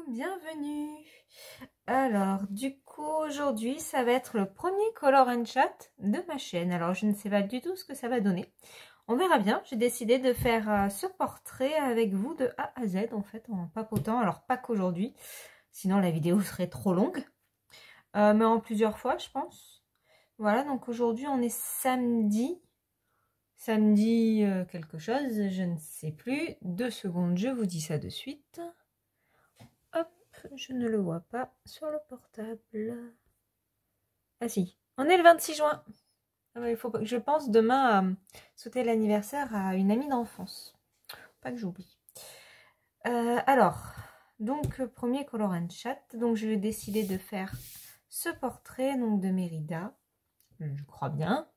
bienvenue. Alors, du coup, aujourd'hui, ça va être le premier Color and Chat de ma chaîne. Alors, je ne sais pas du tout ce que ça va donner. On verra bien. J'ai décidé de faire ce portrait avec vous de A à Z, en fait, en papotant. Alors, pas qu'aujourd'hui, sinon la vidéo serait trop longue. Mais en plusieurs fois, je pense. Voilà, donc aujourd'hui, on est samedi. Samedi quelque chose, je ne sais plus. 2 secondes, je vous dis ça de suite. Hop, je ne le vois pas sur le portable. Ah si, on est le 26 juin. Il faut que je pense demain souhaiter l'anniversaire à une amie d'enfance. Pas que j'oublie. Alors, donc premier Color and Chat. Donc je vais décider de faire ce portrait donc de Mérida. Je crois bien.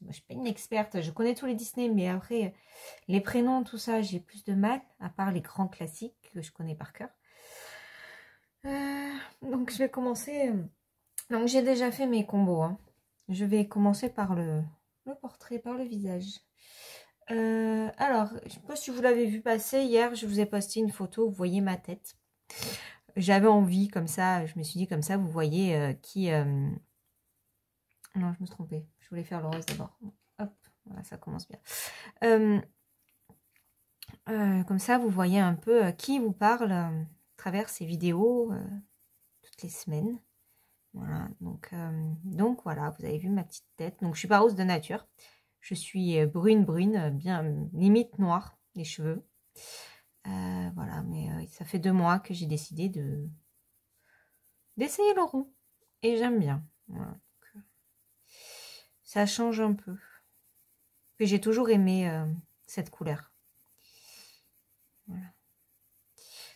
Moi, je suis pas une experte. Je connais tous les Disney, mais après les prénoms, tout ça, j'ai plus de mal. À part les grands classiques que je connais par cœur. Donc je vais commencer. Donc j'ai déjà fait mes combos. Hein. Je vais commencer par le portrait, par le visage. Alors, je ne sais pas si vous l'avez vu passer. Hier, je vous ai posté une photo. Vous voyez ma tête. J'avais envie, comme ça. Je me suis dit, comme ça, vous voyez qui... Non, je me suis trompée. Je voulais faire le rose d'abord. Hop, voilà, ça commence bien. Comme ça, vous voyez un peu qui vous parle à travers ces vidéos toutes les semaines. Voilà, donc voilà, vous avez vu ma petite tête. Donc je suis pas rose de nature. Je suis brune, bien limite noire, les cheveux. Voilà, mais ça fait 2 mois que j'ai décidé d'essayer le roux. Et j'aime bien. Voilà, donc, ça change un peu. Puis j'ai toujours aimé cette couleur. Voilà.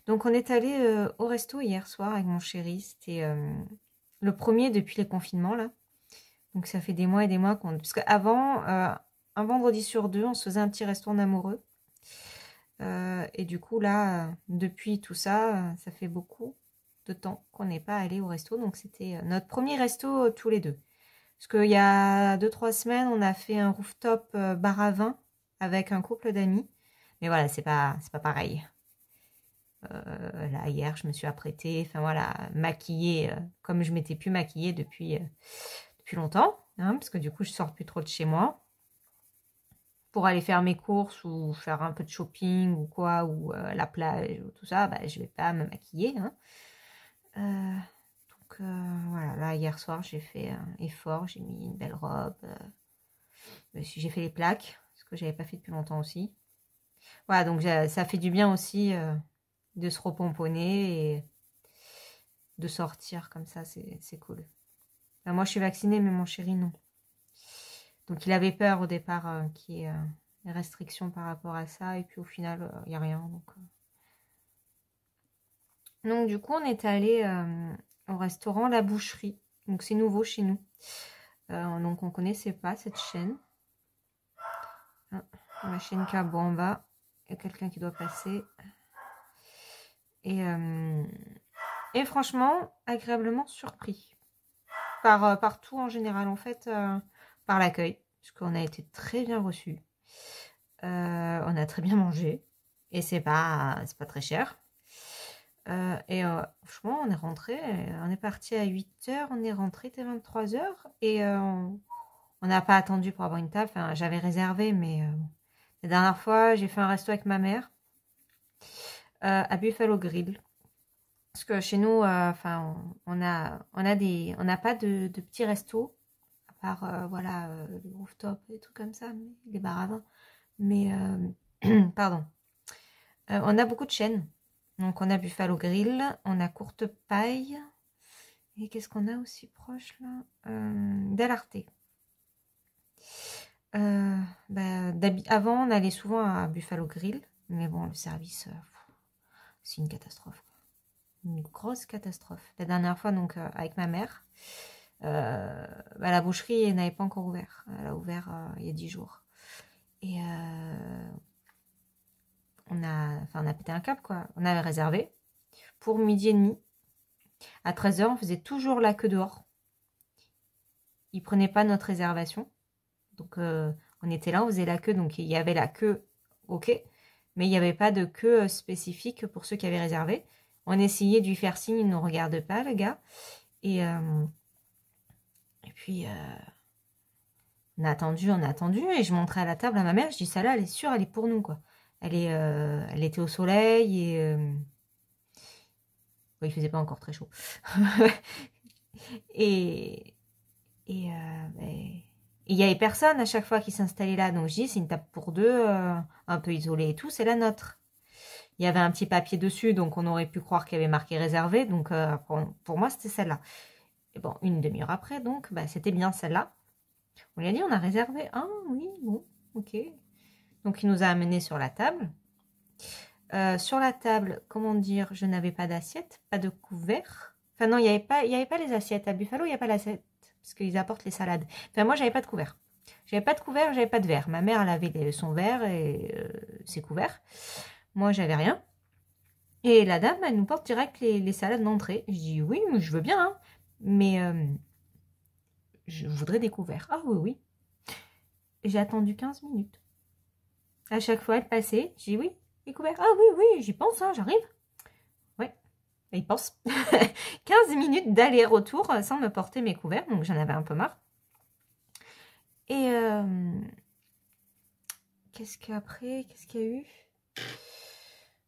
Donc on est allé au resto hier soir avec mon chéri. C'était le premier depuis les confinements là. Donc ça fait des mois et des mois qu'on... Parce qu'avant, un vendredi sur 2, on se faisait un petit resto en amoureux. Et du coup là, depuis tout ça, ça fait beaucoup de temps qu'on n'est pas allé au resto. Donc c'était notre premier resto tous les deux. Parce qu'il y a 2-3 semaines, on a fait un rooftop bar à vin avec un couple d'amis. Mais voilà, c'est pas pareil. Là, hier, je me suis apprêtée, enfin voilà, maquillée comme je m'étais plus maquillée depuis longtemps. Hein, parce que du coup, je sors plus trop de chez moi. Pour aller faire mes courses ou faire un peu de shopping ou quoi, ou la plage ou tout ça, bah, je vais pas me maquiller. Hein. Donc voilà, là, hier soir, j'ai fait un effort, j'ai mis une belle robe. J'ai fait les plaques, ce que j'avais pas fait depuis longtemps aussi. Voilà, donc ça fait du bien aussi de se repomponner et de sortir comme ça, c'est cool. Enfin, moi, je suis vaccinée, mais mon chéri, non. Donc, il avait peur au départ qu'il y ait des restrictions par rapport à ça. Et puis, au final, il n'y a rien. Donc, du coup, on est allé au restaurant La Boucherie. Donc, c'est nouveau chez nous. Donc, on ne connaissait pas cette chaîne. Ah, la chaîne Cabo en bas. Il y a quelqu'un qui doit passer. Et franchement, agréablement surpris. Par tout en général, en fait, par l'accueil. Parce qu'on a été très bien reçus. On a très bien mangé. Et c'est pas très cher. Franchement, on est rentré. On est parti à 8h. On est rentré à 23h. Et on n'a pas attendu pour avoir une table. Enfin, j'avais réservé, mais la dernière fois, j'ai fait un resto avec ma mère. À Buffalo Grill. Parce que chez nous, enfin, on n'a pas de petits restos, à part voilà les rooftops et tout comme ça, les bars à vin. Mais pardon, on a beaucoup de chaînes. Donc on a Buffalo Grill, on a Courte Paille et qu'est-ce qu'on a aussi proche là, Del Arte. Avant on allait souvent à Buffalo Grill, mais bon le service c'est une catastrophe. Une grosse catastrophe. La dernière fois, donc, avec ma mère, la boucherie n'avait pas encore ouvert. Elle a ouvert il y a 10 jours. Et on a pété un câble, quoi. On avait réservé pour 12h30. À 13h, on faisait toujours la queue dehors. Ils ne prenaient pas notre réservation. Donc, on était là, on faisait la queue. Donc, il y avait la queue, ok. Mais il n'y avait pas de queue spécifique pour ceux qui avaient réservé. On essayait de lui faire signe, il ne nous regarde pas, le gars. Et puis, on a attendu. Et je montrais à la table à ma mère. Je dis, ça là, elle est sûre, elle est pour nous, quoi. Elle était au soleil et... bon, il faisait pas encore très chaud. et il y avait personne à chaque fois qui s'installait là. Donc, je dis, c'est une table pour deux, un peu isolée et tout, c'est la nôtre. Il y avait un petit papier dessus, donc on aurait pu croire qu'il y avait marqué réservé. Donc, pour moi, c'était celle-là. Et bon, une demi-heure après, donc, bah, c'était bien celle-là. On lui a dit, on a réservé. Ah oui, bon, ok. Donc, il nous a amenés sur la table. Sur la table, comment dire, je n'avais pas d'assiette, pas de couvert. Enfin non, il n'y avait pas les assiettes. À Buffalo, il n'y a pas l'assiette, parce qu'ils apportent les salades. Enfin, moi, j'avais pas de couvert. J'avais pas de couvert, j'avais pas de verre. Ma mère, elle avait son verre et ses couverts. Moi, j'avais rien. Et la dame, elle nous porte direct les salades d'entrée. Je dis, oui, mais je veux bien, hein, mais je voudrais des couverts. Ah oui, oui. J'ai attendu 15 minutes. À chaque fois, elle passait. Je dis, oui, les couverts. Ah oui, oui, j'y pense, hein, j'arrive. Ouais, il pense. 15 minutes d'aller-retour sans me porter mes couverts, donc j'en avais un peu marre. Et qu'est-ce qu'il y a eu?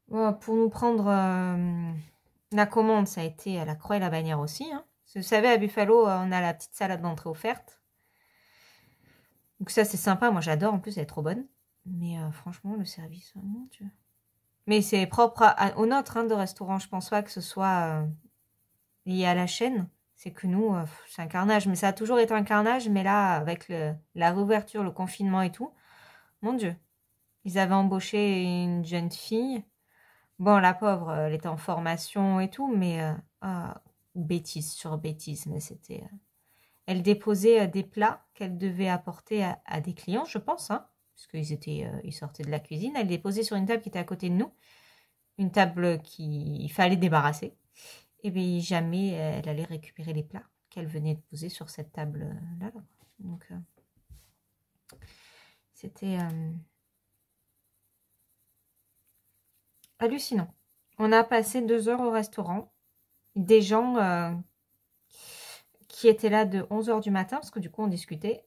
Bon, pour nous prendre la commande, ça a été à la Croix et la Bannière aussi. Hein. Vous savez, à Buffalo, on a la petite salade d'entrée offerte. Donc ça, c'est sympa. Moi, j'adore. En plus, elle est trop bonne. Mais franchement, le service, mon Dieu. Mais c'est propre au nôtre hein, de restaurant. Je pense pas que ce soit lié à la chaîne. C'est que nous, c'est un carnage. Mais ça a toujours été un carnage. Mais là, avec la réouverture, le confinement et tout, mon Dieu. Ils avaient embauché une jeune fille. Bon, la pauvre, elle était en formation et tout, mais bêtise sur bêtise. Mais c'était... elle déposait des plats qu'elle devait apporter à des clients, je pense, hein, parce ils sortaient de la cuisine. Elle déposait sur une table qui était à côté de nous, une table qu'il fallait débarrasser. Et bien, jamais elle allait récupérer les plats qu'elle venait de poser sur cette table-là. Donc, c'était hallucinant. On a passé 2 heures au restaurant. Des gens qui étaient là de 11h du matin, parce que du coup, on discutait.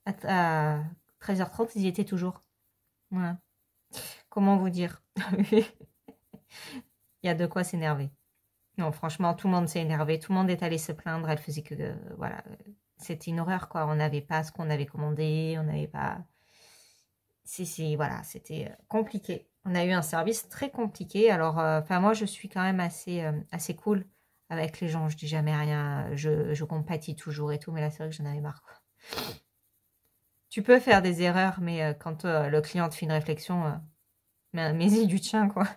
À 13h30, ils y étaient toujours. Voilà. Comment vous dire? Il y a de quoi s'énerver. Non, franchement, tout le monde s'est énervé. Tout le monde est allé se plaindre. Elle faisait que... voilà. C'était une horreur, quoi. On n'avait pas ce qu'on avait commandé. On n'avait pas... voilà, c'était compliqué. On a eu un service très compliqué. Alors, moi, je suis quand même assez cool avec les gens. Je dis jamais rien. Je compatis toujours et tout. Mais là, c'est vrai que j'en avais marre, quoi. Tu peux faire des erreurs, mais quand le client te fait une réflexion, mais-y du tien, quoi.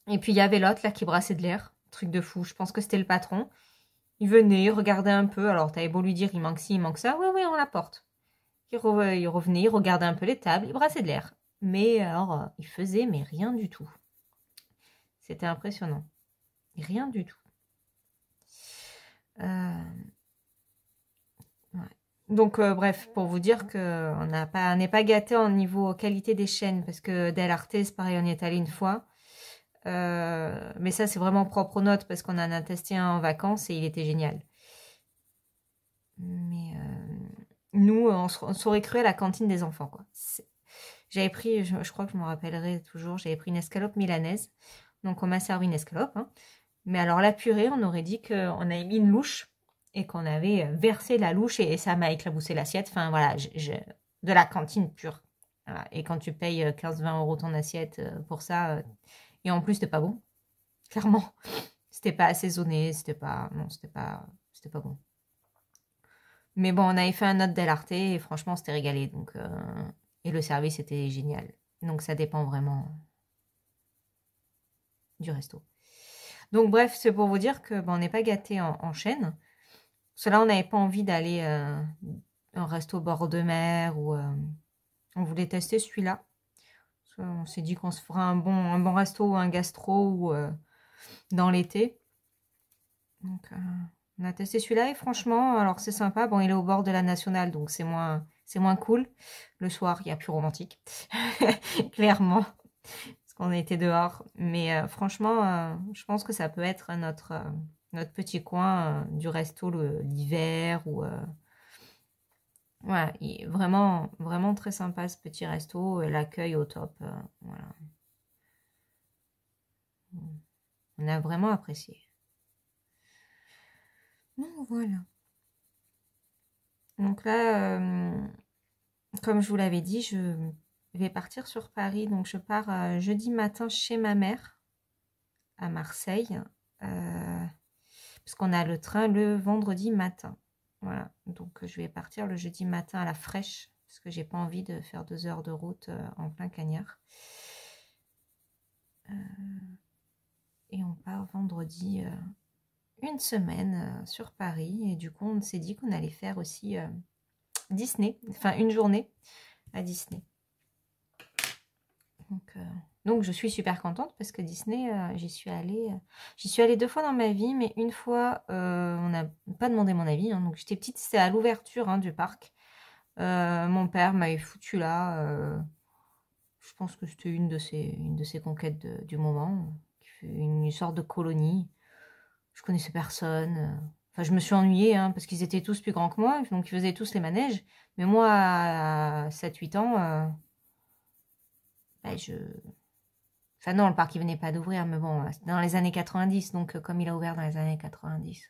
Et puis, il y avait l'autre, là, qui brassait de l'air. Truc de fou. Je pense que c'était le patron. Il venait, il regardait un peu. Alors, t'avais beau lui dire, il manque ci, il manque ça. Oui, oui, on l'apporte. Il revenait, il regardait un peu les tables, il brassait de l'air. Mais alors, il faisait, mais rien du tout. C'était impressionnant. Rien du tout. Ouais. Donc, bref, pour vous dire qu'on n'est pas gâté en niveau qualité des chaînes, parce que Del Arte, c'est pareil, on y est allé une fois. Mais ça, c'est vraiment propre aux notes, parce qu'on en a testé un en vacances et il était génial. Mais nous, on s'aurait cru à la cantine des enfants, quoi. J'avais pris, je crois que je me rappellerai toujours, j'avais pris une escalope milanaise. Donc, on m'a servi une escalope. Hein. Mais alors, la purée, on aurait dit qu'on avait mis une louche et qu'on avait versé la louche et ça m'a éclaboussé l'assiette. Enfin, voilà, de la cantine pure. Voilà. Et quand tu payes 15-20 € ton assiette pour ça, et en plus, c'était pas bon. Clairement. C'était pas assaisonné, c'était pas bon. Mais bon, on avait fait un autre Del Arte et franchement, on s'était régalé. Donc, et le service était génial. Donc, ça dépend vraiment du resto. Donc, bref, c'est pour vous dire que on n'est pas gâté en chaîne. Parce que là, on n'avait pas envie d'aller un resto bord de mer ou on voulait tester celui-là. On s'est dit qu'on se fera un bon resto ou un gastro ou dans l'été. Donc, on a testé celui-là et franchement, alors c'est sympa. Bon, il est au bord de la nationale, donc c'est moins cool. Le soir, il y a plus romantique. Clairement. Parce qu'on était dehors. Mais franchement, je pense que ça peut être notre petit coin du resto l'hiver ou voilà, il est vraiment, vraiment très sympa ce petit resto, et l'accueil au top. Voilà. On a vraiment apprécié. Donc voilà. Donc là, comme je vous l'avais dit, je vais partir sur Paris. Donc je pars jeudi matin chez ma mère à Marseille. Parce qu'on a le train le vendredi matin. Voilà. Donc je vais partir le jeudi matin à la fraîche. Parce que j'ai pas envie de faire 2 heures de route en plein cagnard. Et on part vendredi une semaine sur Paris. Et du coup, on s'est dit qu'on allait faire aussi Disney. Enfin, une journée à Disney. Donc je suis super contente parce que Disney, j'y suis allée 2 fois dans ma vie, mais une fois, on n'a pas demandé mon avis. Hein, donc j'étais petite, c'était à l'ouverture du parc. Mon père m'avait foutu là. Je pense que c'était une de ses conquêtes du moment. Une sorte de colonie. Je connaissais personne. Enfin, je me suis ennuyée hein, parce qu'ils étails tous plus grands que moi. Donc ils faisaient tous les manèges. Mais moi, à 7-8 ans, bah, enfin non, le parc il venait pas d'ouvrir, mais bon, c'était dans les années 90, donc comme il a ouvert dans les années 90.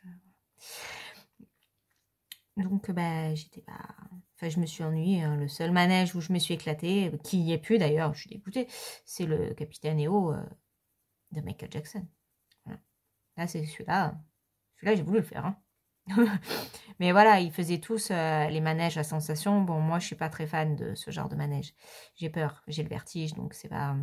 Donc bah j'étais pas... Enfin je me suis ennuyée, hein. Le seul manège où je me suis éclatée, qui y est plus d'ailleurs, je suis dégoûtée, c'est le Capitaine EO de Michael Jackson. Voilà. Là c'est celui-là j'ai voulu le faire. Hein. Mais voilà, ils faisaient tous les manèges à sensation. Bon, moi je suis pas très fan de ce genre de manège. J'ai peur, j'ai le vertige, donc c'est pas...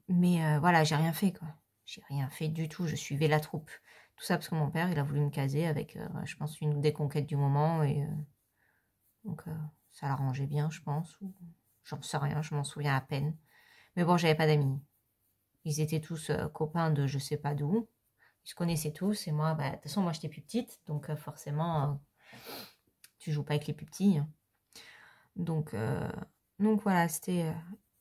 Mais voilà, j'ai rien fait, quoi. J'ai rien fait du tout, je suivais la troupe. Tout ça parce que mon père, il a voulu me caser avec, je pense, une des conquêtes du moment. Et donc, ça l'arrangeait bien, je pense. Ou j'en sais rien, je m'en souviens à peine. Mais bon, j'avais pas d'amis. Ils étaient tous copains de je sais pas d'où. Ils se connaissaient tous. Et moi, bah, de toute façon, moi, j'étais plus petite. Donc, forcément, tu joues pas avec les plus petits. Hein. Donc voilà, c'était...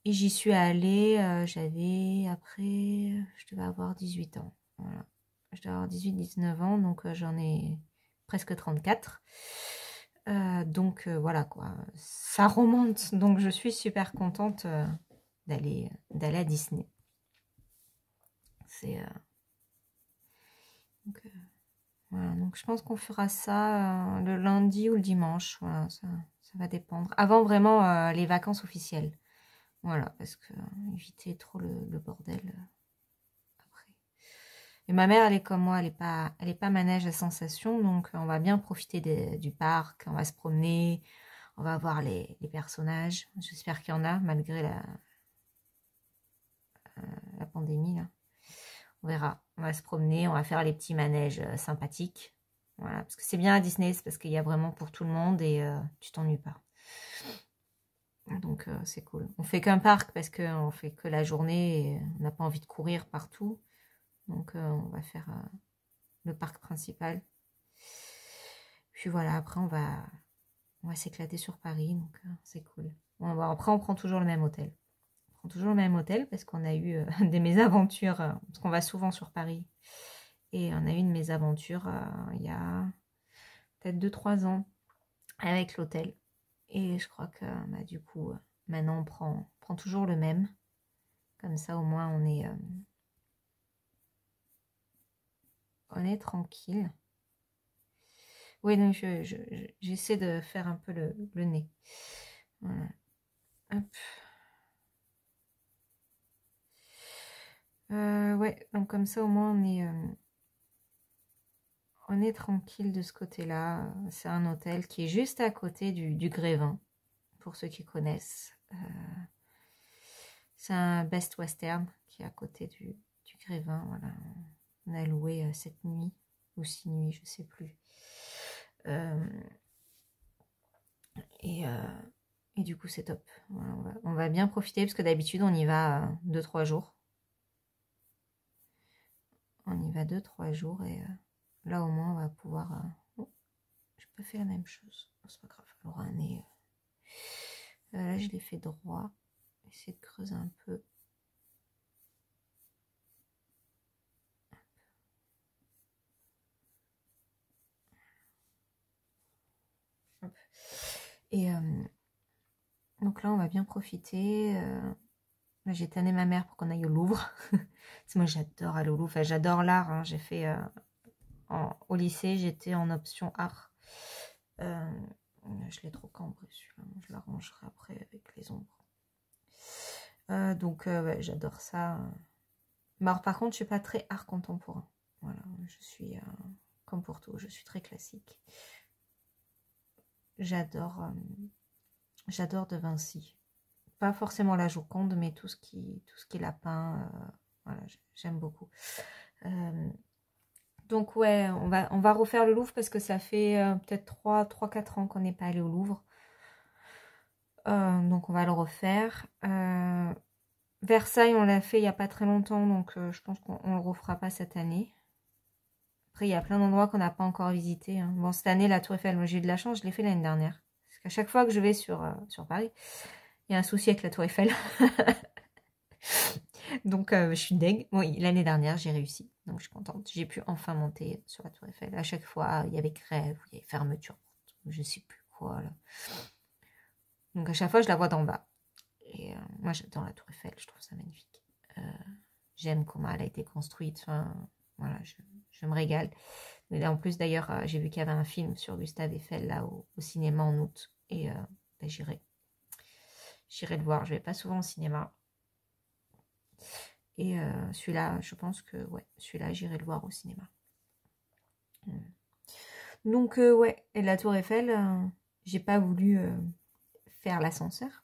et j'y suis allée, j'avais, après, je devais avoir 18 ans. Voilà. Je devais avoir 18-19 ans, donc j'en ai presque 34. Donc voilà quoi, ça remonte. Donc je suis super contente d'aller à Disney. C'est... donc, voilà, donc je pense qu'on fera ça le lundi ou le dimanche. Voilà, ça va dépendre. Avant vraiment les vacances officielles. Voilà, parce que éviter trop le bordel après. Et ma mère, elle est comme moi, elle est pas manège à sensation, donc on va bien profiter du parc, on va se promener, on va voir les personnages. J'espère qu'il y en a, malgré la pandémie, là. On verra, on va se promener, on va faire les petits manèges sympathiques. Voilà, parce que c'est bien à Disney, c'est parce qu'il y a vraiment pour tout le monde et tu t'ennuies pas. Donc c'est cool. On fait qu'un parc parce qu'on fait que la journée et on n'a pas envie de courir partout. Donc on va faire le parc principal. Puis voilà, après on va s'éclater sur Paris. Donc c'est cool. Bon, après on prend toujours le même hôtel. On prend toujours le même hôtel parce qu'on a eu des mésaventures. Parce qu'on va souvent sur Paris. Et on a eu une mésaventure il y a peut-être 2-3 ans avec l'hôtel. Et je crois que bah, du coup, maintenant on prend toujours le même. Comme ça, au moins, on est tranquille. Oui, donc j'essaie de faire un peu le nez. Voilà. Hop. Ouais, donc comme ça, au moins, on est tranquille de ce côté-là. C'est un hôtel qui est juste à côté du Grévin, pour ceux qui connaissent. C'est un Best Western qui est à côté du Grévin. Voilà. On a loué cette nuit, ou 6 nuits, je sais plus. Et du coup, c'est top. Voilà, on va bien profiter parce que d'habitude, on y va 2-3 jours. On y va 2-3 jours et là, au moins, on va pouvoir... Oh, j'ai pas fait la même chose. Oh, c'est pas grave, elle aura un nez... là, je l'ai fait droit. essayer de creuser un peu. Et donc là, on va bien profiter. J'ai tanné ma mère pour qu'on aille au Louvre. Parce que moi, j'adore aller au Louvre. Enfin, j'adore l'art. Hein. J'ai fait au lycée, j'étais en option art. Je l'ai trop cambré celui-là. Je l'arrangerai après avec les ombres. Donc, ouais, j'adore ça. Mais alors, par contre, je suis pas très art contemporain. Voilà, je suis comme pour tout, je suis très classique. J'adore De Vinci. Pas forcément la Joconde, mais tout ce qui est lapin. Voilà, j'aime beaucoup. Donc ouais, on va refaire le Louvre parce que ça fait peut-être 3-4 ans qu'on n'est pas allé au Louvre. Donc on va le refaire. Versailles, on l'a fait il n'y a pas très longtemps, donc je pense qu'on ne le refera pas cette année. Après, il y a plein d'endroits qu'on n'a pas encore visités. Hein. Bon, cette année, la Tour Eiffel, moi j'ai eu de la chance, je l'ai fait l'année dernière. Parce qu'à chaque fois que je vais sur Paris, il y a un souci avec la Tour Eiffel. Donc, je suis deg. Oui, l'année dernière, j'ai réussi. Donc, je suis contente. J'ai pu enfin monter sur la Tour Eiffel. À chaque fois, il y avait grève, il y avait fermeture. Je ne sais plus quoi, là. Donc, à chaque fois, je la vois d'en bas. Et moi, j'adore la Tour Eiffel. Je trouve ça magnifique. J'aime comment elle a été construite. Enfin, voilà, je me régale. Mais là, en plus, d'ailleurs, j'ai vu qu'il y avait un film sur Gustave Eiffel, là, au cinéma en août. Et ben, j'irai le voir. Je vais pas souvent au cinéma. Et celui-là, je pense que, ouais, celui-là, j'irai le voir au cinéma. Donc, ouais, et la Tour Eiffel, j'ai pas voulu faire l'ascenseur.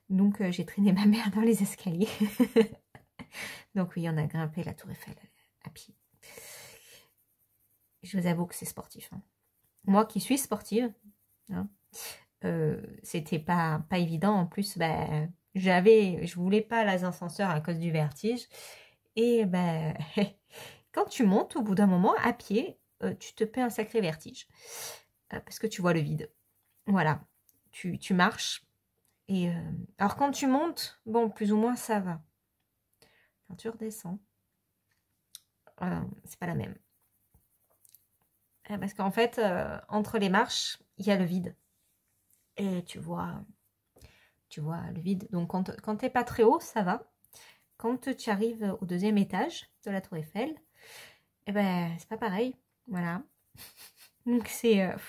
Donc, j'ai traîné ma mère dans les escaliers. Donc, oui, on a grimpé la Tour Eiffel à pied. Je vous avoue que c'est sportif. Hein. Moi qui suis sportive, hein, c'était pas évident. En plus, ben, je voulais pas les ascenseurs à cause du vertige. Et ben, quand tu montes, au bout d'un moment, à pied, tu te paies un sacré vertige. Parce que tu vois le vide. Voilà. Tu marches. Et alors, quand tu montes, bon, plus ou moins, ça va. Quand tu redescends, c'est pas la même. Parce qu'en fait, entre les marches, il y a le vide. Et tu vois le vide. Donc, quand t'es pas très haut, ça va. Quand tu arrives au 2e étage de la Tour Eiffel, eh ben, c'est pas pareil. Voilà. Donc,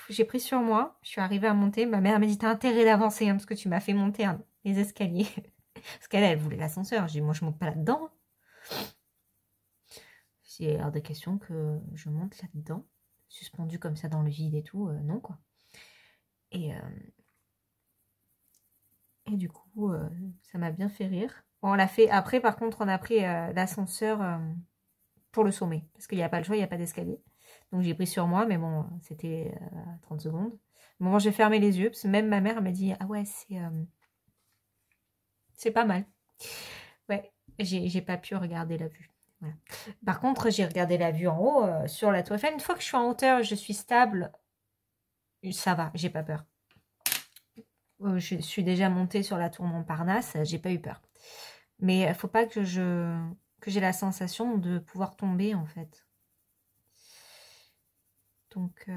j'ai pris sur moi. Je suis arrivée à monter. Ma mère m'a dit, t'as intérêt d'avancer, hein, parce que tu m'as fait monter les escaliers. Parce elle voulait l'ascenseur. J'ai dit, moi, je monte pas là-dedans. C'est hors de question que je monte là-dedans. Suspendue comme ça dans le vide et tout. Non, quoi. Et du coup, ça m'a bien fait rire. Bon, on l'a fait. Après, par contre, on a pris l'ascenseur pour le sommet. Parce qu'il n'y a pas le choix, il n'y a pas d'escalier. Donc, j'ai pris sur moi, mais bon, c'était 30 secondes. Bon, j'ai fermé les yeux, parce que même ma mère m'a dit, ah ouais, c'est pas mal. Ouais, j'ai pas pu regarder la vue. Voilà. Par contre, j'ai regardé la vue en haut, sur la Tour Eiffel. Une fois que je suis en hauteur, je suis stable, ça va, j'ai pas peur. Je suis déjà montée sur la tour Montparnasse, j'ai pas eu peur. Mais il faut pas que j'ai la sensation de pouvoir tomber, en fait. Donc,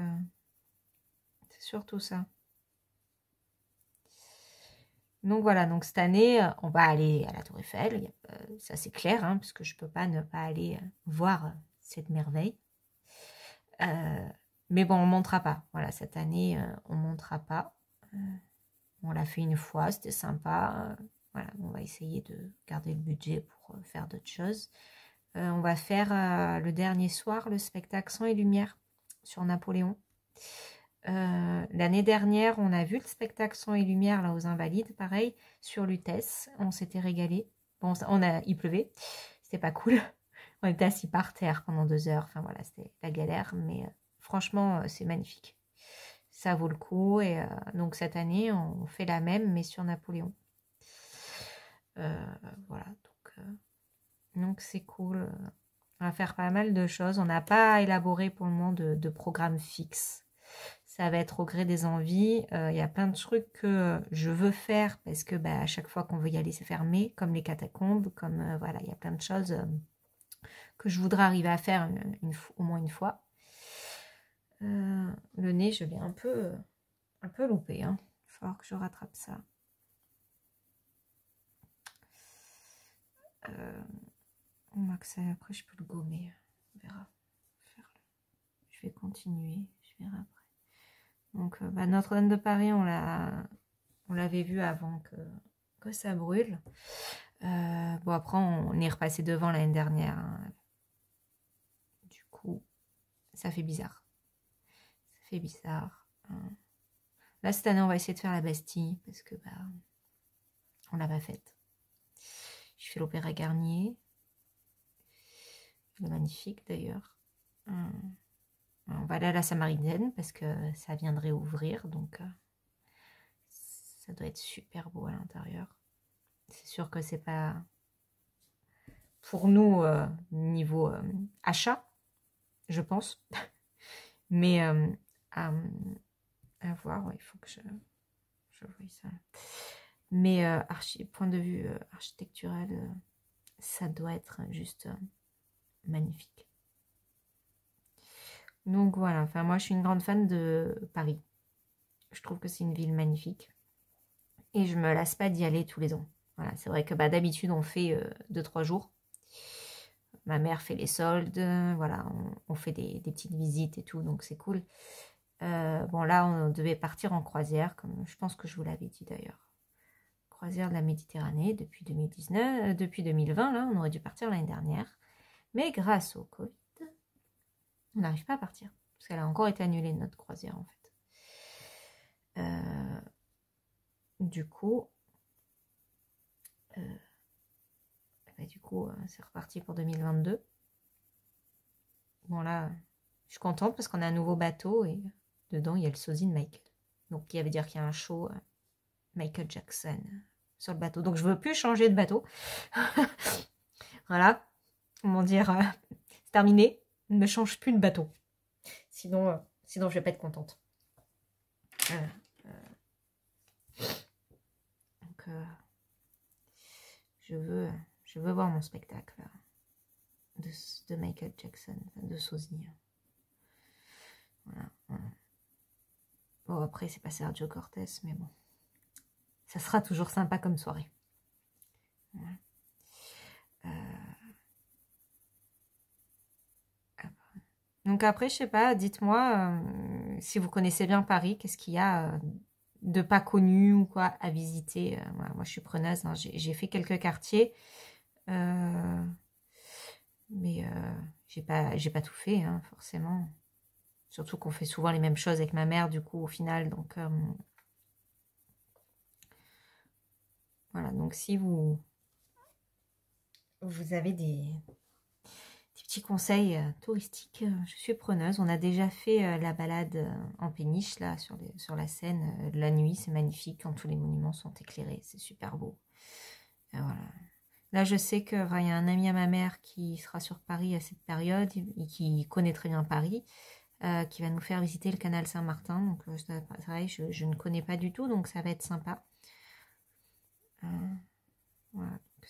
c'est surtout ça. Donc voilà, donc cette année, on va aller à la Tour Eiffel, ça c'est clair, hein, parce que je peux pas ne pas aller voir cette merveille. Mais bon, on ne montera pas. Voilà, cette année, on ne montera pas. On l'a fait une fois, c'était sympa. Voilà, on va essayer de garder le budget pour faire d'autres choses. On va faire le dernier soir le spectacle Sang et Lumière sur Napoléon. L'année dernière, on a vu le spectacle Sang et Lumière là aux Invalides, pareil, sur Lutèce. On s'était régalé. Bon, il pleuvait, c'était pas cool. On était assis par terre pendant 2 heures. Enfin voilà, c'était la galère, mais franchement, c'est magnifique. Ça vaut le coup. Et donc cette année, on fait la même, mais sur Napoléon. Voilà, donc c'est cool. On va faire pas mal de choses. On n'a pas élaboré pour le moment de programme fixe. Ça va être au gré des envies. Il y a plein de trucs que je veux faire parce que à chaque fois qu'on veut y aller, c'est fermé, comme les catacombes, comme voilà, il y a plein de choses que je voudrais arriver à faire au moins une fois. Le nez, je l'ai un peu loupé. Il va falloir que je rattrape ça. Après, je peux le gommer. On verra. Je vais continuer. Je verrai après. Donc, Notre-Dame de Paris, on l'avait vu avant que ça brûle. Bon, après, on est repassé devant l'année dernière. Hein. Du coup, ça fait bizarre. Ça fait bizarre. Hein. Là, cette année, on va essayer de faire la Bastille parce que on l'a pas faite. Je fais l'Opéra Garnier. Magnifique d'ailleurs. On va aller à la Samaritaine parce que ça vient de réouvrir, donc ça doit être super beau à l'intérieur. C'est sûr que c'est pas pour nous niveau achat, je pense, mais à voir, ouais, il faut que je voie ça. Mais point de vue architectural, ça doit être juste magnifique. Donc voilà, enfin moi je suis une grande fan de Paris. Je trouve que c'est une ville magnifique. Et je me lasse pas d'y aller tous les ans. Voilà, c'est vrai que d'habitude on fait 2-3 jours. Ma mère fait les soldes, voilà, on fait des petites visites et tout, donc c'est cool. Bon là on devait partir en croisière, comme je pense que je vous l'avais dit d'ailleurs. Croisière de la Méditerranée depuis 2019, depuis 2020, là on aurait dû partir l'année dernière. Mais grâce au Covid, on n'arrive pas à partir. Parce qu'elle a encore été annulée notre croisière en fait. Du coup, c'est reparti pour 2022. Bon là, je suis contente parce qu'on a un nouveau bateau et dedans il y a le sosie de Michael. Donc il veut dire qu'il y a un show Michael Jackson sur le bateau. Donc je veux plus changer de bateau. Voilà, comment dire, c'est terminé. Ne me change plus de bateau. Sinon je vais pas être contente. Donc je veux voir mon spectacle de Michael Jackson, de sosie. Voilà. Bon, après, c'est pas Sergio Cortés, mais bon. Ça sera toujours sympa comme soirée. Voilà. Donc après, je sais pas, dites-moi si vous connaissez bien Paris, qu'est-ce qu'il y a de pas connu ou quoi à visiter. Voilà, moi, je suis preneuse, hein, j'ai fait quelques quartiers, mais j'ai pas tout fait, hein, forcément. Surtout qu'on fait souvent les mêmes choses avec ma mère, du coup, au final. Donc, voilà. Donc, si vous avez des petits conseils touristiques, je suis preneuse. On a déjà fait la balade en péniche, là, sur la Seine. La nuit, c'est magnifique quand tous les monuments sont éclairés. C'est super beau. Voilà. Là, je sais qu'il y a un ami à ma mère qui sera sur Paris à cette période et qui connaît très bien Paris. Qui va nous faire visiter le canal Saint-Martin. Donc, pareil, je ne connais pas du tout, donc ça va être sympa. Voilà. Donc,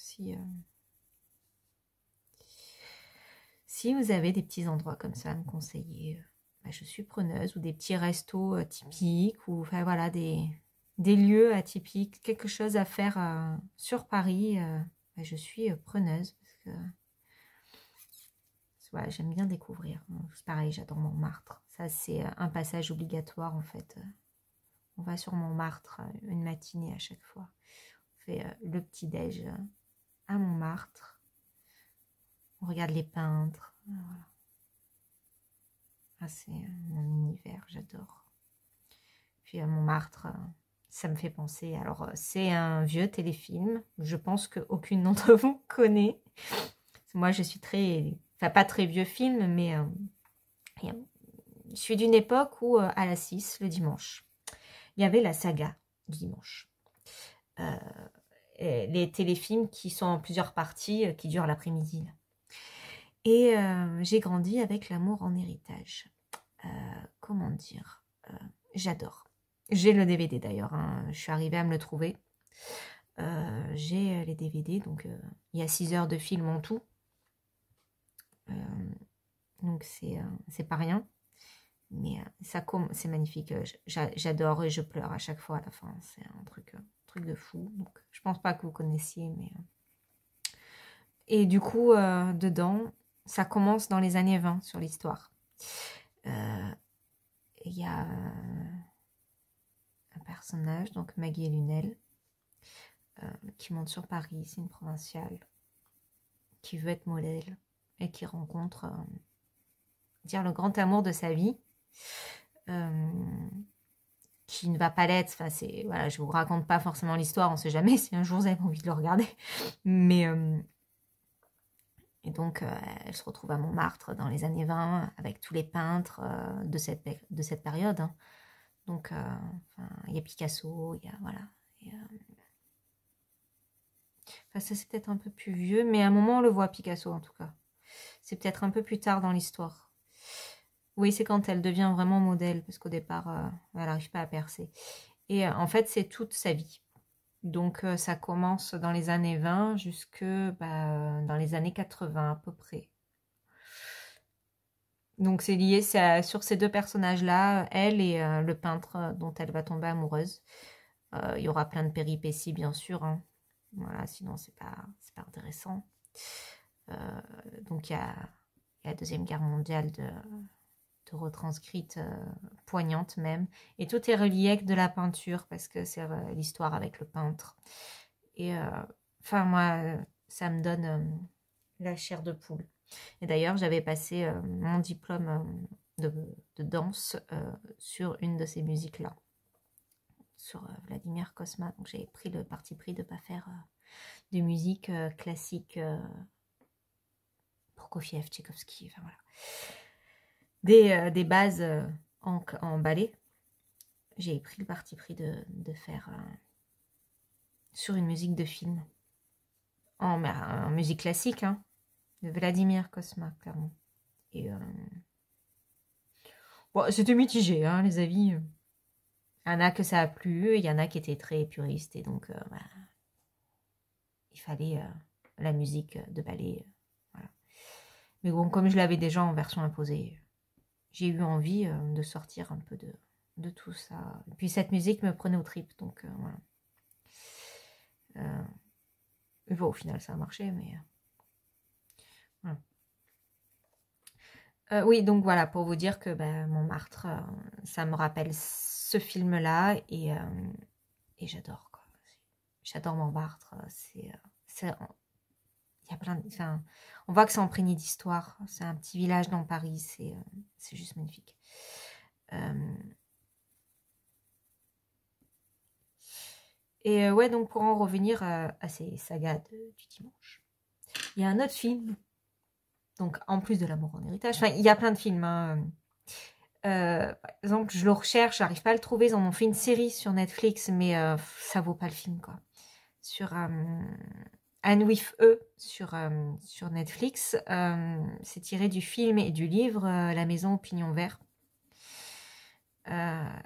si vous avez des petits endroits comme ça à me conseiller, je suis preneuse, ou des petits restos typiques, ou enfin voilà, des lieux atypiques, quelque chose à faire sur Paris, je suis preneuse parce que ouais, j'aime bien découvrir. C'est pareil, j'adore Montmartre. Ça, c'est un passage obligatoire, en fait. On va sur Montmartre une matinée à chaque fois. On fait le petit-déj à Montmartre. On regarde les peintres. Voilà. Ah, c'est mon univers, j'adore. Puis Montmartre, ça me fait penser. Alors, c'est un vieux téléfilm. Je pense qu'aucune d'entre vous connaît. Moi, je suis très... Enfin, pas très vieux film, mais je suis d'une époque où, à la 6, le dimanche, il y avait la saga du dimanche. Les téléfilms qui sont en plusieurs parties, qui durent l'après-midi. Et j'ai grandi avec L'amour en héritage. Comment dire, J'adore. J'ai le DVD d'ailleurs, hein. Je suis arrivée à me le trouver. J'ai les DVD, donc il y a 6 heures de film en tout. Donc c'est pas rien. Mais c'est magnifique. J'adore et je pleure à chaque fois à la fin. C'est un truc de fou. Donc, je pense pas que vous connaissiez. Et du coup, dedans, ça commence dans les années 20 sur l'histoire. Il y a un personnage, donc Maggie Lunel, qui monte sur Paris. C'est une provinciale qui veut être modèle et qui rencontre le grand amour de sa vie. Qui ne va pas l'être. Enfin, voilà, je vous raconte pas forcément l'histoire, on sait jamais si un jour vous avez envie de le regarder. Mais et donc elle se retrouve à Montmartre dans les années 20 avec tous les peintres de cette période. Hein. Donc il y a Picasso, il y a voilà. Enfin, ça c'est peut-être un peu plus vieux, mais à un moment on le voit Picasso en tout cas. C'est peut-être un peu plus tard dans l'histoire. Oui, c'est quand elle devient vraiment modèle, parce qu'au départ, elle n'arrive pas à percer. Et en fait, c'est toute sa vie. Donc, ça commence dans les années 20 jusque dans les années 80 à peu près. Donc, c'est lié sur ces deux personnages-là, elle et le peintre dont elle va tomber amoureuse. Il y aura plein de péripéties, bien sûr. Hein. Voilà, sinon, c'est pas intéressant. Donc, il y a la Deuxième Guerre mondiale de retranscrite, poignante même. Et tout est relié avec de la peinture, parce que c'est l'histoire avec le peintre. Et enfin, moi, ça me donne la chair de poule. Et d'ailleurs, j'avais passé mon diplôme de danse sur une de ces musiques-là, sur Vladimir Cosma. Donc, j'ai pris le parti pris de ne pas faire de musique classique Prokofiev, Tchaïkovski, enfin voilà. Des bases en ballet. J'ai pris le parti pris de faire sur une musique de film. En musique classique, hein, de Vladimir Cosma, clairement. Et bon, c'était mitigé, hein, les avis. Il y en a que ça a plu, il y en a qui étaient très puristes, et donc il fallait la musique de ballet. Voilà. Mais bon, comme je l'avais déjà en version imposée, j'ai eu envie de sortir un peu de tout ça. Et puis cette musique me prenait aux tripes, donc voilà. Bon, au final, ça a marché, mais voilà. Oui, donc voilà, pour vous dire que Montmartre, ça me rappelle ce film-là, et j'adore, quoi. J'adore Montmartre. Il y a plein de... Enfin, on voit que c'est imprégné d'histoire. C'est un petit village dans Paris. C'est juste magnifique. Et ouais, donc pour en revenir à ces sagas du dimanche, il y a un autre film. Donc, en plus de L'amour en héritage, enfin, il y a plein de films. Hein. Par exemple, je le recherche, j'arrive pas à le trouver. Ils en ont fait une série sur Netflix, mais ça vaut pas le film, quoi. Sur Anne with E sur Netflix, c'est tiré du film et du livre La maison au pignon vert. Enfin,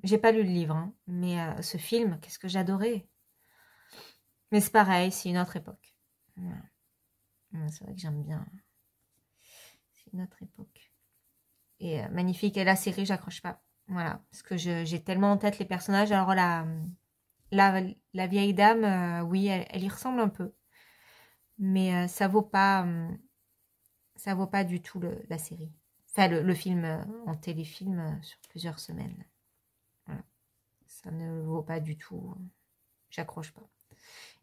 j'ai pas lu le livre, hein, mais ce film, qu'est-ce que j'adorais. Mais c'est pareil, c'est une autre époque. Voilà. C'est vrai que j'aime bien. C'est une autre époque. Et magnifique. Et la série, j'accroche pas. Voilà. Parce que j'ai tellement en tête les personnages. Alors la vieille dame, oui, elle y ressemble un peu. Mais ça vaut pas du tout la série. Enfin, le film en téléfilm sur plusieurs semaines. Voilà. Ça ne vaut pas du tout. J'accroche pas.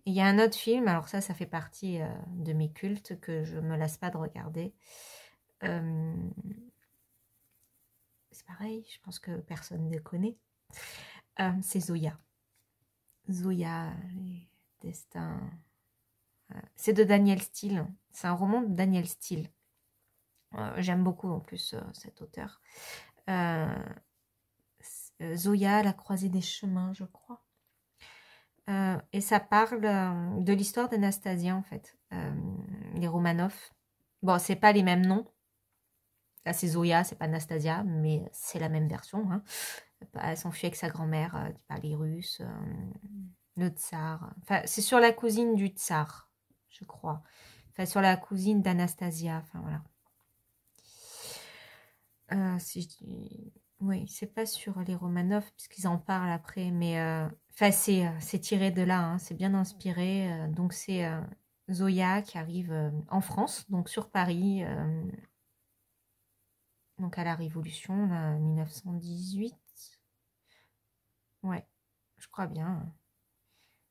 Et il y a un autre film, alors ça fait partie de mes cultes que je me lasse pas de regarder. C'est pareil, je pense que personne ne connaît. C'est Zoya. Zoya, les destins. C'est de Daniel Steele. C'est un roman de Daniel Steele. J'aime beaucoup en plus cet auteur. Zoya, la croisée des chemins, je crois. Et ça parle de l'histoire d'Anastasia, en fait. Les Romanov. Bon, c'est pas les mêmes noms. Là, c'est Zoya, c'est pas Anastasia, mais c'est la même version. Hein. Elle s'enfuit avec sa grand-mère, qui parle russe, le tsar. Enfin, c'est sur la cousine du tsar, je crois. Enfin, sur la cousine d'Anastasia. Enfin, voilà. Si je dis... Oui, c'est pas sur les Romanov, puisqu'ils en parlent après, mais enfin, c'est tiré de là, hein, c'est bien inspiré. Donc, c'est Zoya qui arrive en France, donc sur Paris, donc à la Révolution, là, 1918. Ouais, je crois bien.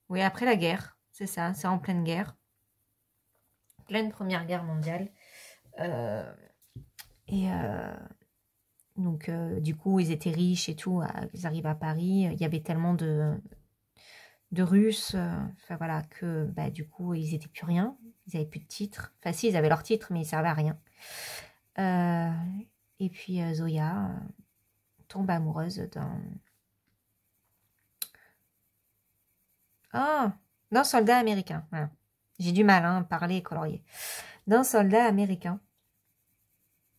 Oui, après la guerre, c'est ça, c'est en pleine guerre. Pleine Première Guerre mondiale. Et donc, du coup, ils étaient riches et tout. Ils arrivent à Paris. Il y avait tellement de Russes. Enfin, voilà, que bah, du coup, ils n'étaient plus rien. Ils n'avaient plus de titre. Enfin, si, ils avaient leur titre, mais ils ne servaient à rien. Et puis, Zoya tombe amoureuse d'un soldat américain. Voilà. J'ai du mal à parler et colorier. D'un soldat américain.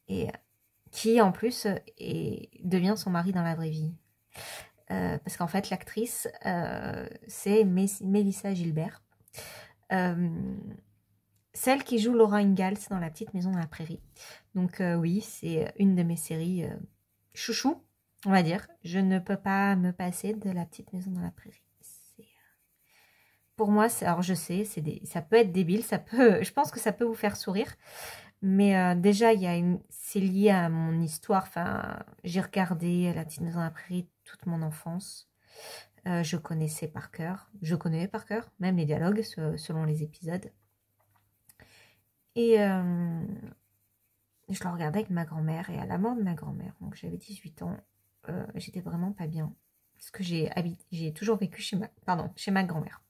Et qui, en plus, devient son mari dans la vraie vie. Parce qu'en fait, l'actrice, c'est Mélissa Gilbert. Celle qui joue Laura Ingalls dans La Petite Maison dans la Prairie. Donc oui, c'est une de mes séries chouchou, on va dire. Je ne peux pas me passer de La Petite Maison dans la Prairie. Pour moi, alors je sais, ça peut être débile, je pense que ça peut vous faire sourire. Mais déjà, c'est lié à mon histoire. Enfin, j'ai regardé La Petite Maison dans la Prairie toute mon enfance. Je connaissais par cœur. Je connais par cœur, même les dialogues selon les épisodes. Et je le regardais avec ma grand-mère. Et à la mort de ma grand-mère, donc j'avais 18 ans, j'étais vraiment pas bien. Parce que j'ai toujours vécu chez ma grand-mère.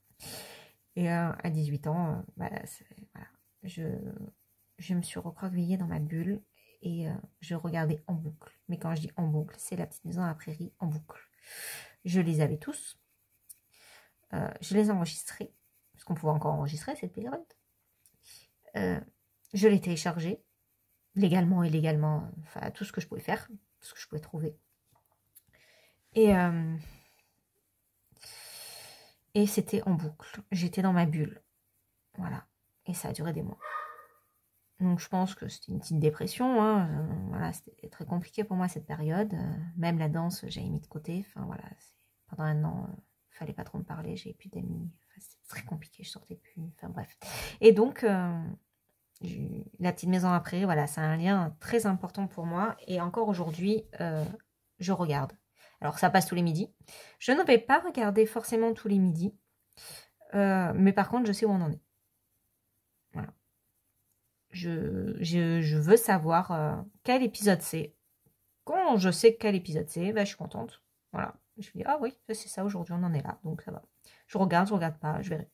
Et à 18 ans, voilà, je me suis recroquevillée dans ma bulle et je regardais en boucle. Mais quand je dis en boucle, c'est La Petite Maison à la Prairie en boucle. Je les avais tous. Je les enregistrais, parce qu'on pouvait encore enregistrer cette période. Je les téléchargeais, légalement et illégalement, enfin tout ce que je pouvais faire, tout ce que je pouvais trouver. Et c'était en boucle. J'étais dans ma bulle. Voilà. Et ça a duré des mois. Donc je pense que c'était une petite dépression. Hein. Voilà, c'était très compliqué pour moi cette période. Même la danse, j'avais mis de côté. Enfin voilà, pendant un an, fallait pas trop me parler. J'avais plus d'amis. Enfin, c'était très compliqué. Je sortais plus. Enfin bref. Et donc La Petite Maison après, voilà, c'est un lien très important pour moi. Et encore aujourd'hui, je regarde. Alors ça passe tous les midis. Je ne vais pas regarder forcément tous les midis. Mais par contre, je sais où on en est. Voilà. Je veux savoir quel épisode c'est. Quand je sais quel épisode c'est, bah, je suis contente. Voilà. Je me dis, ah oui, c'est ça, aujourd'hui on en est là, donc ça va. Je regarde pas, je verrai.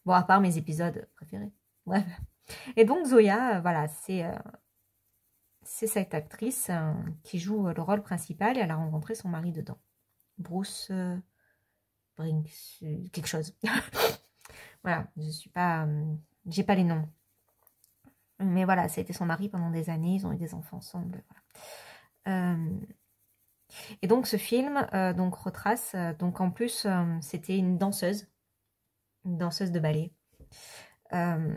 Bon, à part mes épisodes préférés. Bref. Et donc Zoya, voilà, c'est cette actrice qui joue le rôle principal et elle a rencontré son mari dedans. Bruce Brinks, quelque chose. Voilà, j'ai pas les noms. Mais voilà, ça a été son mari pendant des années, ils ont eu des enfants ensemble. Voilà. Et donc ce film donc retrace, donc en plus c'était une danseuse de ballet. Je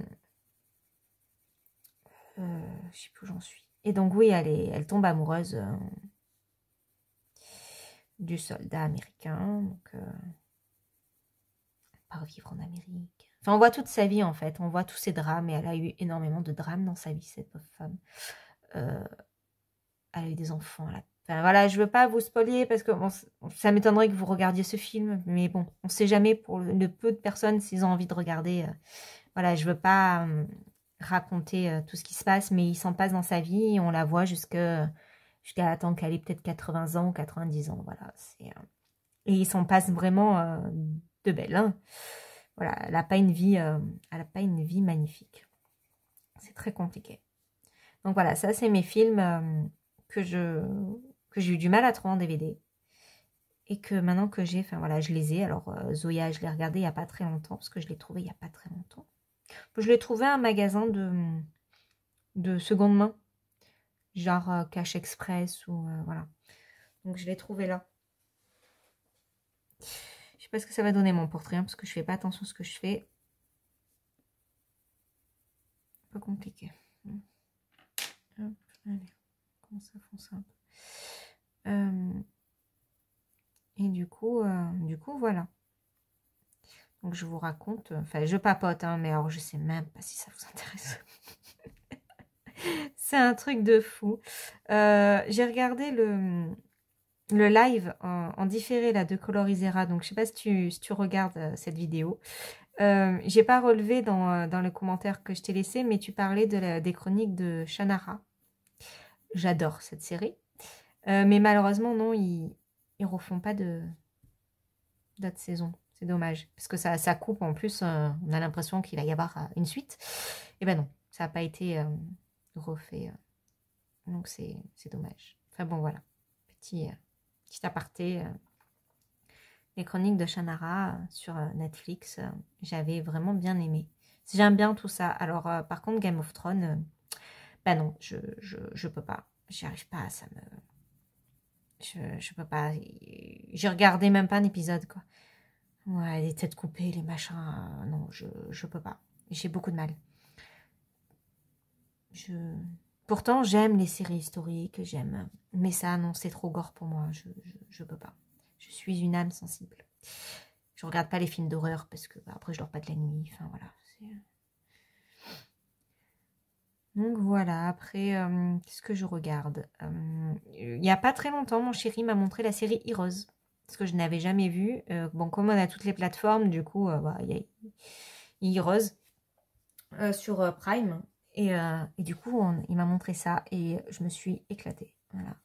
sais plus où j'en suis. Et donc oui, elle tombe amoureuse du soldat américain. Donc part vivre en Amérique. Enfin, on voit toute sa vie en fait, on voit tous ses drames et elle a eu énormément de drames dans sa vie, cette pauvre femme. Elle a eu des enfants. Enfin voilà, je veux pas vous spoiler parce que bon, ça m'étonnerait que vous regardiez ce film, mais bon, on sait jamais pour le peu de personnes s'ils ont envie de regarder. Voilà, je veux pas raconter tout ce qui se passe, mais il s'en passe dans sa vie et on la voit jusqu'à temps qu'elle ait peut-être 80 ans ou 90 ans. Voilà, et il s'en passe vraiment de belle. Hein. Voilà, elle n'a pas une vie magnifique. C'est très compliqué. Donc voilà, ça c'est mes films que j'ai eu du mal à trouver en DVD. Et que maintenant que j'ai, enfin voilà, je les ai. Alors Zoya, je l'ai regardé il n'y a pas très longtemps, parce que je l'ai trouvé il n'y a pas très longtemps. Je l'ai trouvé à un magasin de seconde main. genre Cache Express ou voilà. Donc je l'ai trouvé là. Je sais pas ce que ça va donner mon portrait, hein, parce que je fais pas attention à ce que je fais. Un peu compliqué. Hop, allez, on commence à foncer un peu. Et du coup, voilà. Donc je vous raconte, enfin je papote, hein, mais alors je sais même pas si ça vous intéresse. C'est un truc de fou. J'ai regardé le live en différé là de Colorisera, donc je sais pas si tu regardes cette vidéo. J'ai pas relevé dans le commentaire que je t'ai laissé, mais tu parlais des chroniques de Shannara. J'adore cette série. Mais malheureusement, non, ils refont pas d'autres saisons. C'est dommage. Parce que ça coupe en plus. On a l'impression qu'il va y avoir une suite. Et ben non, ça n'a pas été refait. Donc c'est dommage. Enfin bon, voilà. Petit aparté. Les chroniques de Shannara sur Netflix. J'avais vraiment bien aimé. J'aime bien tout ça. Alors, par contre, Game of Thrones, bah non, je peux pas. J'y arrive pas, ça me... Je peux pas. J'ai regardé même pas un épisode, quoi. Ouais, les têtes coupées, les machins. Non, je peux pas. J'ai beaucoup de mal. Pourtant, j'aime les séries historiques, j'aime. Mais ça, non, c'est trop gore pour moi. Je peux pas. Je suis une âme sensible. Je regarde pas les films d'horreur parce que après, je dors pas de la nuit. Enfin, voilà. Donc voilà, après, qu'est-ce que je regarde il n'y a pas très longtemps, mon chéri m'a montré la série Heroes, parce que je n'avais jamais vu. Bon, comme on a toutes les plateformes, du coup, il y a Heroes sur Prime. Et du coup, il m'a montré ça et je me suis éclatée. Voilà.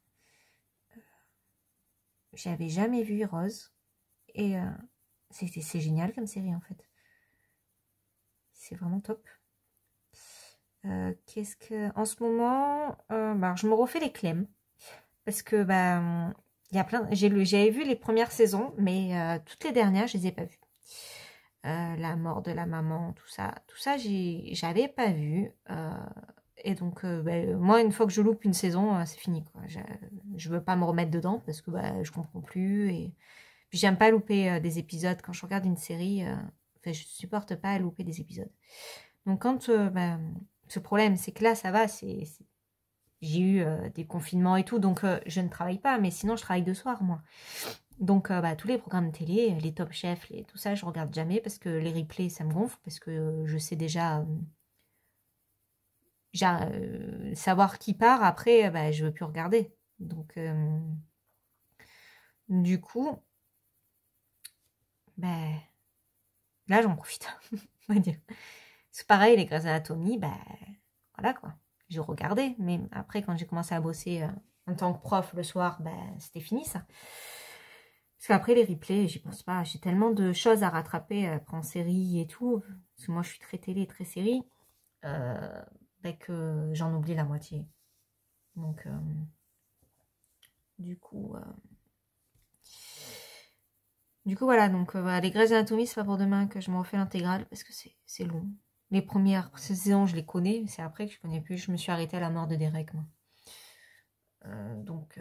J'avais jamais vu Heroes et c'est génial comme série en fait. C'est vraiment top. Qu'est-ce que... En ce moment, je me refais les Clem. Parce que, il y a plein... J'avais vu les premières saisons, mais toutes les dernières, je les ai pas vues. La mort de la maman, tout ça, j'avais pas vu. Et donc, moi, une fois que je loupe une saison, c'est fini, quoi. Je veux pas me remettre dedans parce que je comprends plus. Et puis, j'aime pas louper des épisodes. Quand je regarde une série, je supporte pas louper des épisodes. Donc, quand... ce problème, c'est que là, ça va, j'ai eu des confinements et tout, donc je ne travaille pas, mais sinon, je travaille de soir, moi. Donc, tous les programmes de télé, les Top Chef, tout ça, je regarde jamais parce que les replays, ça me gonfle, parce que je sais déjà savoir qui part. Après, je veux plus regarder. Donc, du coup, là, j'en profite, on va dire. C'est pareil, les Grey's Anatomy, voilà quoi. J'ai regardé, mais après, quand j'ai commencé à bosser en tant que prof le soir, c'était fini ça. Parce qu'après, les replays, j'y pense pas. J'ai tellement de choses à rattraper après en série et tout. Parce que moi, je suis très télé, très série. Que j'en oublie la moitié. Donc, du coup, voilà. Donc, les Grey's Anatomy, c'est pas pour demain que je me refais l'intégrale parce que c'est long. Les premières saisons, je les connais. C'est après que je connais plus. Je me suis arrêtée à la mort de Derek, moi. Donc,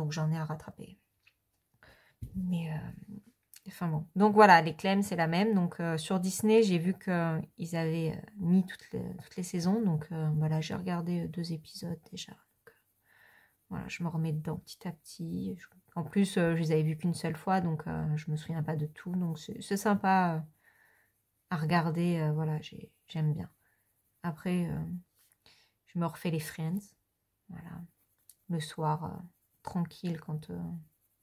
j'en ai à rattraper. Mais, enfin bon. Donc voilà, les Clem, c'est la même. Donc sur Disney, j'ai vu qu'ils avaient mis toutes les saisons. Donc voilà, j'ai regardé 2 épisodes déjà. Donc, voilà, je me remets dedans petit à petit. En plus, je les avais vus qu'une seule fois, donc je me souviens pas de tout. Donc c'est sympa à regarder. Voilà, j'aime bien. Après, je me refais les Friends. Voilà. Le soir, tranquille, quand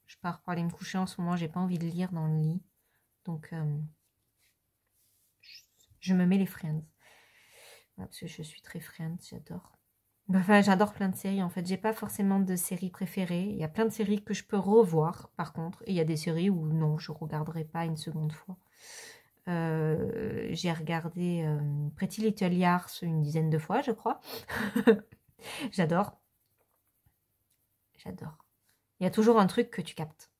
je pars pour aller me coucher. En ce moment, j'ai pas envie de lire dans le lit. Donc, je me mets les Friends. Voilà, parce que je suis très Friends, j'adore. Enfin, j'adore plein de séries, en fait. J'ai pas forcément de séries préférées. Il y a plein de séries que je peux revoir, par contre. Et il y a des séries où, non, je regarderai pas une seconde fois. J'ai regardé Pretty Little Liars une dizaine de fois, je crois. J'adore. J'adore. Il y a toujours un truc que tu captes.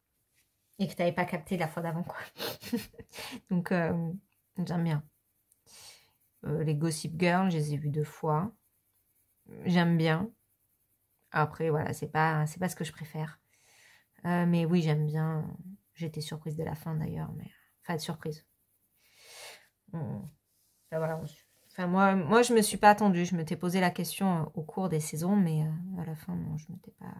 Et que tu n'avais pas capté la fois d'avant, quoi. Donc, j'aime bien. Les Gossip Girl, je les ai vus 2 fois. J'aime bien. Après, voilà, c'est pas ce que je préfère. Mais oui, j'aime bien. J'étais surprise de la fin d'ailleurs, mais enfin surprise. Enfin, voilà. Enfin, moi, je me suis pas attendue. Je m'étais posé la question au cours des saisons, mais à la fin, non, je m'étais pas.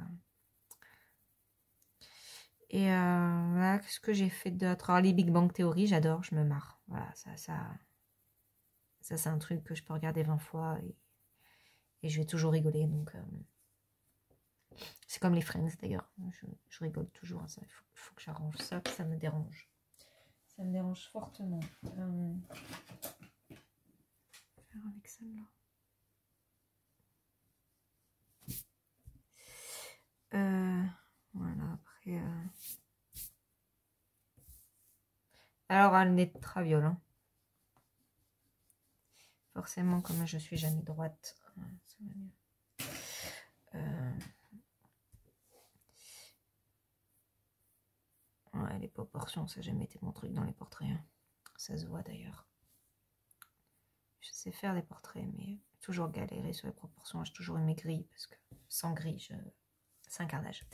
Et voilà, qu'est-ce que j'ai fait d'autre? Alors, les Big Bang Theory, j'adore, je me marre. Voilà, ça c'est un truc que je peux regarder 20 fois et je vais toujours rigoler. Donc, c'est comme les Friends d'ailleurs. Je rigole toujours à ça. Il faut que j'arrange ça, ça me dérange. Ça me dérange fortement. Faire avec ça là. Voilà, après. Alors, un nez de traviole. Hein. Forcément, comme je suis jamais droite, ça va mieux. Ouais, les proportions, ça n'a jamais été mon truc dans les portraits. Hein. Ça se voit d'ailleurs. Je sais faire des portraits, mais toujours galérer sur les proportions. J'ai toujours eu mes grilles, parce que sans grille, c'est un carnage.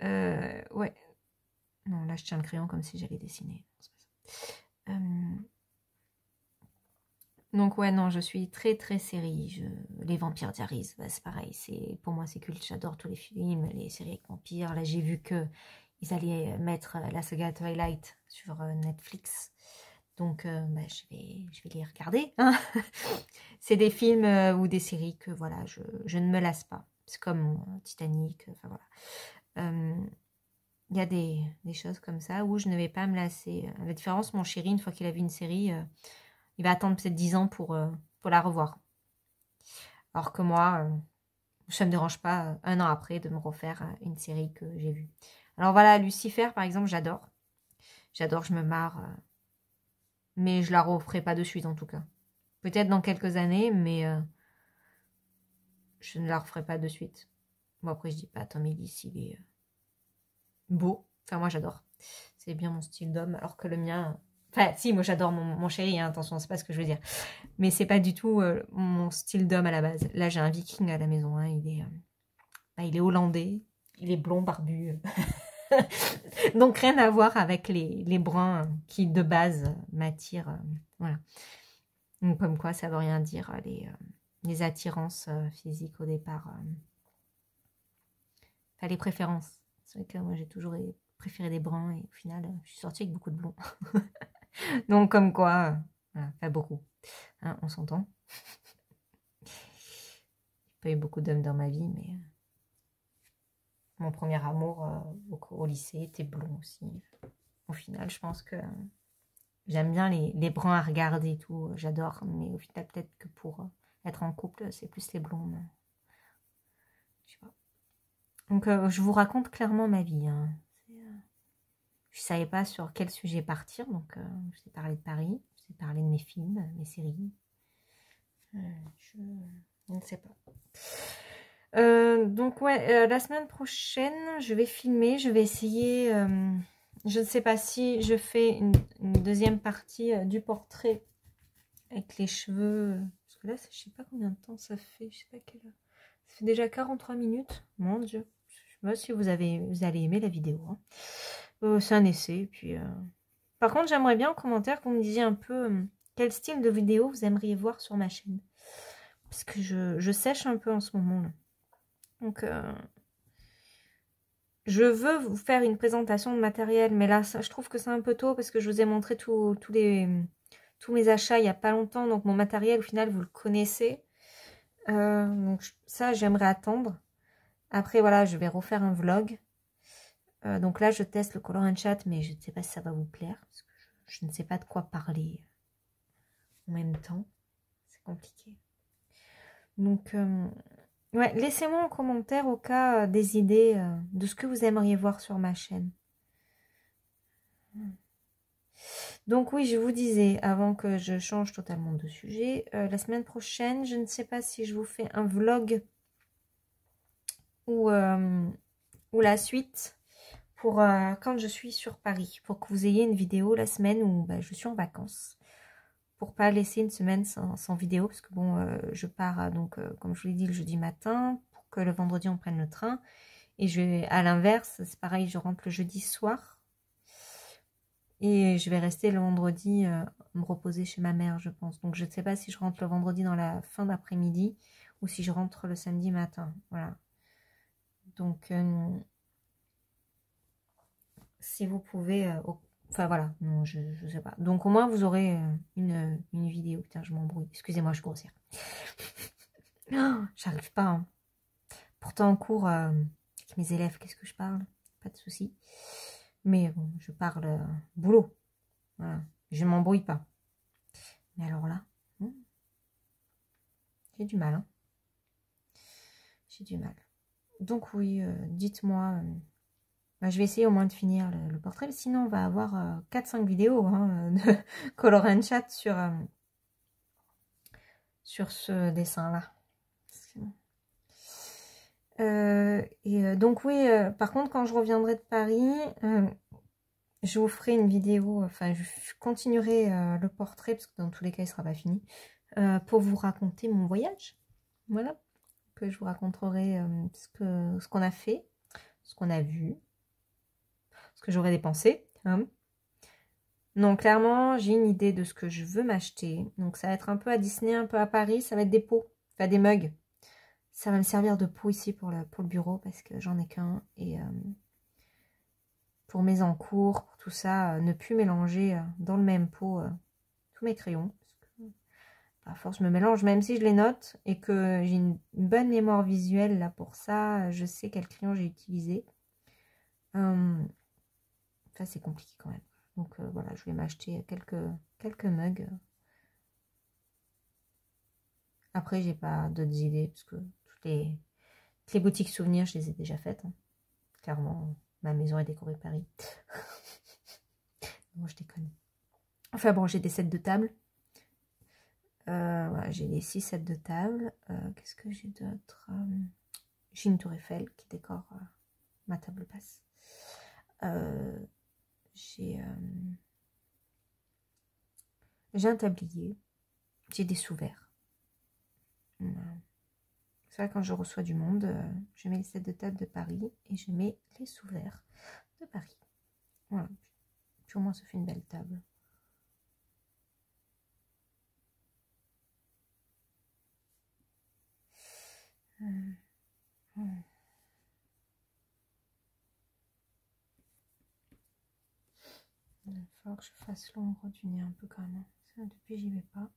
Ouais. Non, là, je tiens le crayon comme si j'allais dessiner. Donc, ouais, non, je suis très, très série. Les Vampires Diaries, bah, c'est pareil. Pour moi, c'est culte. J'adore tous les films, les séries avec vampires. Là, j'ai vu qu'ils allaient mettre la saga Twilight sur Netflix. Donc, bah, je vais les regarder. Hein. C'est des films ou des séries que, voilà, je ne me lasse pas. C'est comme Titanic, enfin, voilà. Il y a des choses comme ça où je ne vais pas me lasser. La différence, mon chéri, une fois qu'il a vu une série, il va attendre peut-être 10 ans pour la revoir. Alors que moi, ça ne me dérange pas un an après de me refaire une série que j'ai vue. Alors voilà, Lucifer, par exemple, j'adore. J'adore, je me marre. Mais je la referai pas de suite, en tout cas. Peut-être dans quelques années, mais je ne la referai pas de suite. Bon, après, je dis pas, Tom Ellis, il est beau. Enfin, moi, j'adore. C'est bien mon style d'homme, alors que le mien... Enfin, si, moi, j'adore mon chéri, hein, attention, c'est pas ce que je veux dire. Mais c'est pas du tout mon style d'homme à la base. Là, j'ai un viking à la maison, hein, il est hollandais, il est blond, barbu. Donc, rien à voir avec les bruns qui, de base, m'attirent. Voilà. Donc, comme quoi, ça veut rien dire, les attirances physiques au départ. Enfin, les préférences. C'est vrai que moi, j'ai toujours préféré des bruns et au final, je suis sortie avec beaucoup de blonds. Donc, comme quoi, voilà, pas beaucoup. Hein, on s'entend. J'ai pas eu beaucoup d'hommes dans ma vie, mais mon premier amour au lycée était blond aussi. Au final, je pense que j'aime bien les bruns à regarder et tout. J'adore, mais au final, peut-être que pour être en couple, c'est plus les blondes. Je sais pas. Donc, je vous raconte clairement ma vie. Hein. Je savais pas sur quel sujet partir, donc je vous ai parlé de Paris, je vous ai parlé de mes films, mes séries. Je ne sais pas. Donc ouais, la semaine prochaine, je vais filmer, je vais essayer, je ne sais pas si je fais une deuxième partie du portrait avec les cheveux, parce que là, je sais pas combien de temps ça fait, je sais pas quelle heure. Ça fait déjà 43 minutes, mon Dieu. Je sais pas si vous allez aimer la vidéo. Hein. C'est un essai, puis... Par contre, j'aimerais bien en commentaire que vous me disiez un peu quel style de vidéo vous aimeriez voir sur ma chaîne. Parce que je sèche un peu en ce moment, là. Donc, je veux vous faire une présentation de matériel, mais là, ça, je trouve que c'est un peu tôt parce que je vous ai montré tous mes achats il n'y a pas longtemps. Donc, mon matériel, au final, vous le connaissez. Donc, ça, j'aimerais attendre. Après, voilà, je vais refaire un vlog. Donc là, je teste le Color and Chat, mais je ne sais pas si ça va vous plaire. Parce que je ne sais pas de quoi parler en même temps. C'est compliqué. Donc, ouais, laissez-moi en commentaire au cas des idées de ce que vous aimeriez voir sur ma chaîne. Donc oui, je vous disais, avant que je change totalement de sujet, la semaine prochaine, je ne sais pas si je vous fais un vlog ou la suite pour quand je suis sur Paris, pour que vous ayez une vidéo la semaine où bah, je suis en vacances. pour pas laisser une semaine sans vidéo, parce que bon, je pars donc, comme je vous l'ai dit, le jeudi matin, pour que le vendredi on prenne le train. Et je vais, à l'inverse, c'est pareil, je rentre le jeudi soir. Et je vais rester le vendredi me reposer chez ma mère, je pense. Donc je ne sais pas si je rentre le vendredi dans la fin d'après-midi ou si je rentre le samedi matin. Voilà. Donc, si vous pouvez... enfin voilà, non, je ne sais pas. Donc au moins vous aurez une vidéo. Putain, je m'embrouille. Excusez-moi, je suis grossière. Oh, j'arrive pas. Hein. Pourtant en cours, avec mes élèves, qu'est-ce que je parle? Pas de souci. Mais bon, je parle boulot. Voilà. Je ne m'embrouille pas. Mais alors là, j'ai du mal. Hein. J'ai du mal. Donc oui, dites-moi. Bah, je vais essayer au moins de finir le portrait. Sinon, on va avoir 4-5 vidéos hein, de Color and Chat sur ce dessin-là. Donc oui, par contre, quand je reviendrai de Paris, je vous ferai une vidéo, enfin, je continuerai le portrait, parce que dans tous les cas, il ne sera pas fini, pour vous raconter mon voyage. Voilà, que je vous raconterai ce qu'on a fait, ce qu'on a vu, ce que j'aurais dépensé. Hein. Donc, clairement, j'ai une idée de ce que je veux m'acheter. Donc, ça va être un peu à Disney, un peu à Paris, ça va être des pots, enfin des mugs. Ça va me servir de pot ici pour le bureau, parce que j'en ai qu'un, et... pour mes encours, pour tout ça, ne plus mélanger dans le même pot tous mes crayons. Parce que, à force, je me mélange, même si je les note et que j'ai une bonne mémoire visuelle là pour ça, je sais quel crayon j'ai utilisé. Ça, c'est compliqué quand même. Donc voilà, je vais m'acheter quelques mugs. Après, j'ai pas d'autres idées, parce que toutes les boutiques souvenirs, je les ai déjà faites. Hein. Clairement, ma maison est décorée Paris. Moi, je déconne. Enfin bon, j'ai des sets de table. Voilà, j'ai les 6 sets de table. Qu'est-ce que j'ai d'autre? J'ai une tour Eiffel qui décore ma table basse. J'ai un tablier. J'ai des sous-verres. C'est vrai, quand je reçois du monde, je mets les sets de table de Paris et je mets les sous-verres de Paris. Voilà. Puis au moins, ça fait une belle table. Il va falloir que je fasse l'ombre du nez un peu quand même. Ça, depuis, j'y vais pas.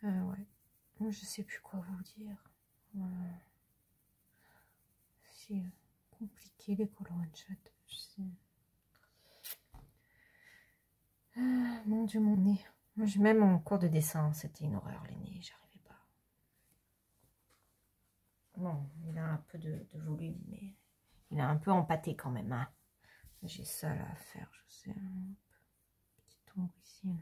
Ouais. Je sais plus quoi vous dire. Voilà. C'est compliqué les color and chat. Je sais. Ah, mon Dieu, mon nez. Moi, même en cours de dessin, c'était une horreur, les nez. J'arrivais pas. Bon, il a un peu de volume, mais il a un peu empâté quand même. Hein. J'ai ça là à faire, je sais. Petite ombre ici.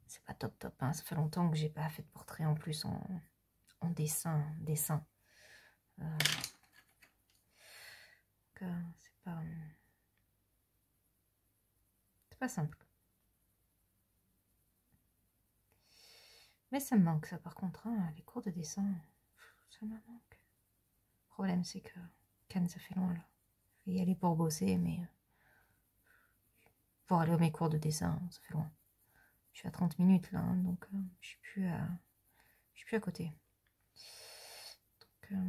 C'est pas top top. Hein. Ça fait longtemps que j'ai pas fait de portrait en plus en dessin. C'est pas simple. Mais ça me manque ça par contre, hein, les cours de dessin, ça me manque. Le problème c'est que Cannes ça fait loin là. Je vais y aller pour bosser, mais pour aller à mes cours de dessin, ça fait loin. Je suis à 30 minutes là, hein, donc je suis plus à côté. Donc,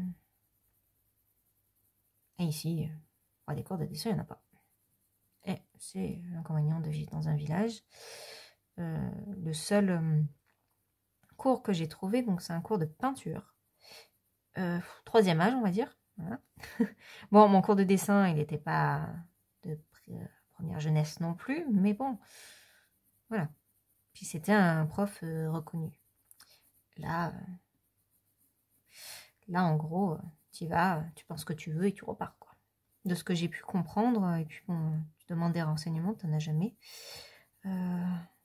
et ici, des cours de dessin, il n'y en a pas. Et c'est l'inconvénient de vivre dans un village. Le seul cours que j'ai trouvé, donc c'est un cours de peinture. 3e âge, on va dire. Voilà. Bon, mon cours de dessin, il n'était pas de première jeunesse non plus, mais bon, voilà. Puis c'était un prof reconnu. Là, en gros, tu vas, tu penses ce que tu veux et tu repars, quoi. De ce que j'ai pu comprendre, et puis bon, tu demandes des renseignements, tu n'en as jamais.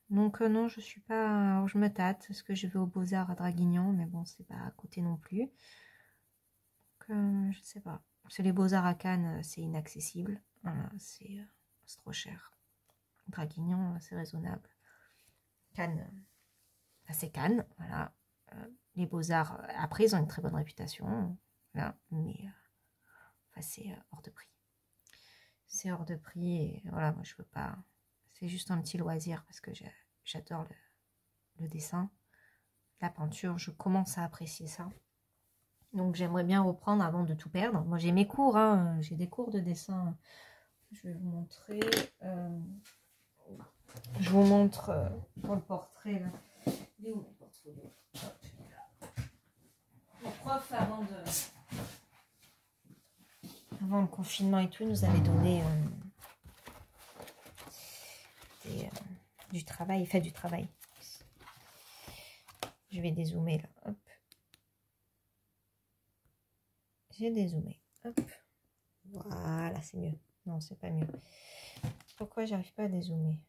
Donc non, je suis pas... Alors, je me tâte, parce que je vais aux Beaux-Arts à Draguignan, mais bon, c'est pas à côté non plus. Donc, je sais pas. Parce que les Beaux-Arts à Cannes, c'est inaccessible. Voilà, c'est trop cher. Draguignan, c'est raisonnable. Cannes, c'est Cannes, voilà. Les Beaux-Arts, après, ils ont une très bonne réputation, voilà, mais enfin, c'est hors de prix. C'est hors de prix, et voilà, moi, je peux pas... C'est juste un petit loisir, parce que j'adore le dessin. La peinture, je commence à apprécier ça. Donc, j'aimerais bien reprendre avant de tout perdre. Moi, j'ai mes cours, hein, j'ai des cours de dessin. Je vais vous montrer... je vous montre pour le portrait, là. Il est où mon portfolio? Le prof, avant le confinement et tout, il nous avait donné du travail. Il fait du travail. Je vais dézoomer là. Hop. J'ai dézoomé. Hop. Voilà, c'est mieux. Non, c'est pas mieux. Pourquoi j'arrive pas à dézoomer?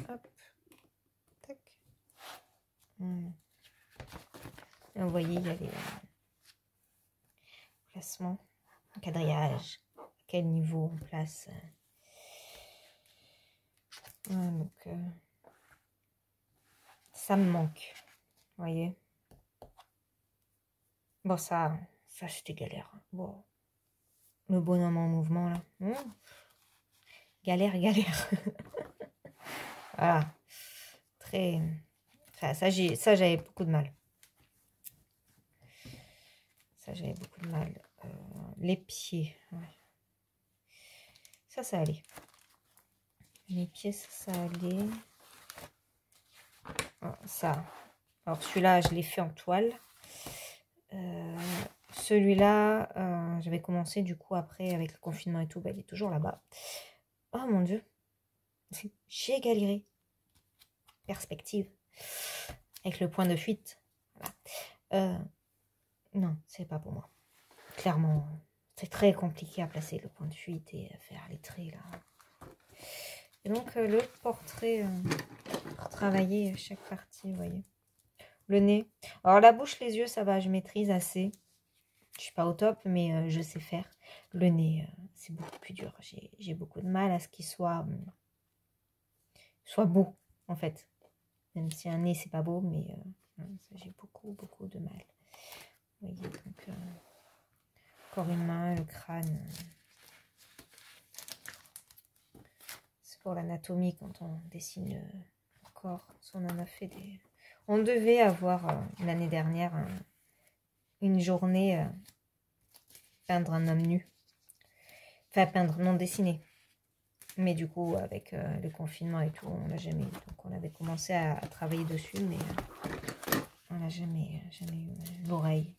Hop. Tac. Et vous voyez, il y a les placements, quadrillage, à quel niveau on place. Ouais, donc, ça me manque. Vous voyez? Bon, ça c'était galère. Bon, le bonhomme en mouvement, là. Galère. Voilà. Très... Enfin, ça, j'avais beaucoup de mal. Ça, j'avais beaucoup de mal. Les pieds. Ouais. Ça allait. Les pieds, ça allait. Ça. Alors, celui-là, je l'ai fait en toile. Celui-là, j'avais commencé du coup après avec le confinement et tout. Bah, il est toujours là-bas. Oh mon Dieu. J'ai galéré. Perspective. Avec le point de fuite. Voilà. Non, c'est pas pour moi. Clairement, c'est très compliqué à placer le point de fuite et à faire les traits là. Et donc le portrait, pour travailler chaque partie, vous voyez. Le nez. Alors la bouche, les yeux, ça va, je maîtrise assez. Je suis pas au top, mais je sais faire. Le nez, c'est beaucoup plus dur. J'ai beaucoup de mal à ce qu'il soit beau, en fait. Même si un nez, c'est pas beau, mais j'ai beaucoup de mal. Vous voyez, donc... corps humain, le crâne. C'est pour l'anatomie quand on dessine le corps. On en a fait des... On devait avoir l'année dernière une journée peindre un homme nu. Enfin, peindre, non dessiner. Mais du coup, avec le confinement et tout, on l'a jamais eu. Donc on avait commencé à travailler dessus, mais on l'a jamais eu. L'oreille,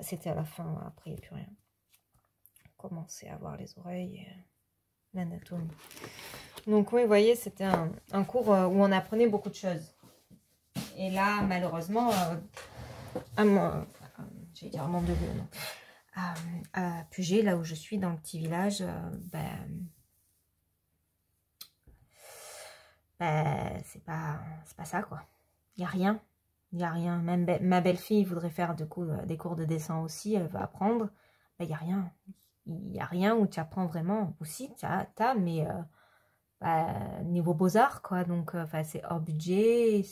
c'était à la fin, après il n'y a plus rien. On commençait à voir les oreilles et l'anatomie. Donc oui, vous voyez, c'était un cours où on apprenait beaucoup de choses. Et là, malheureusement, j'allais dire à Mandelieu, non. À Puget, là où je suis, dans le petit village, c'est pas ça, quoi. Il n'y a rien. Il n'y a rien. Même ma belle-fille voudrait faire du coup, des cours de dessin aussi, elle veut apprendre. Il n'y a rien. Il n'y a rien où tu apprends vraiment. Aussi, t'as, mais... niveau beaux-arts, quoi. Donc, c'est hors budget,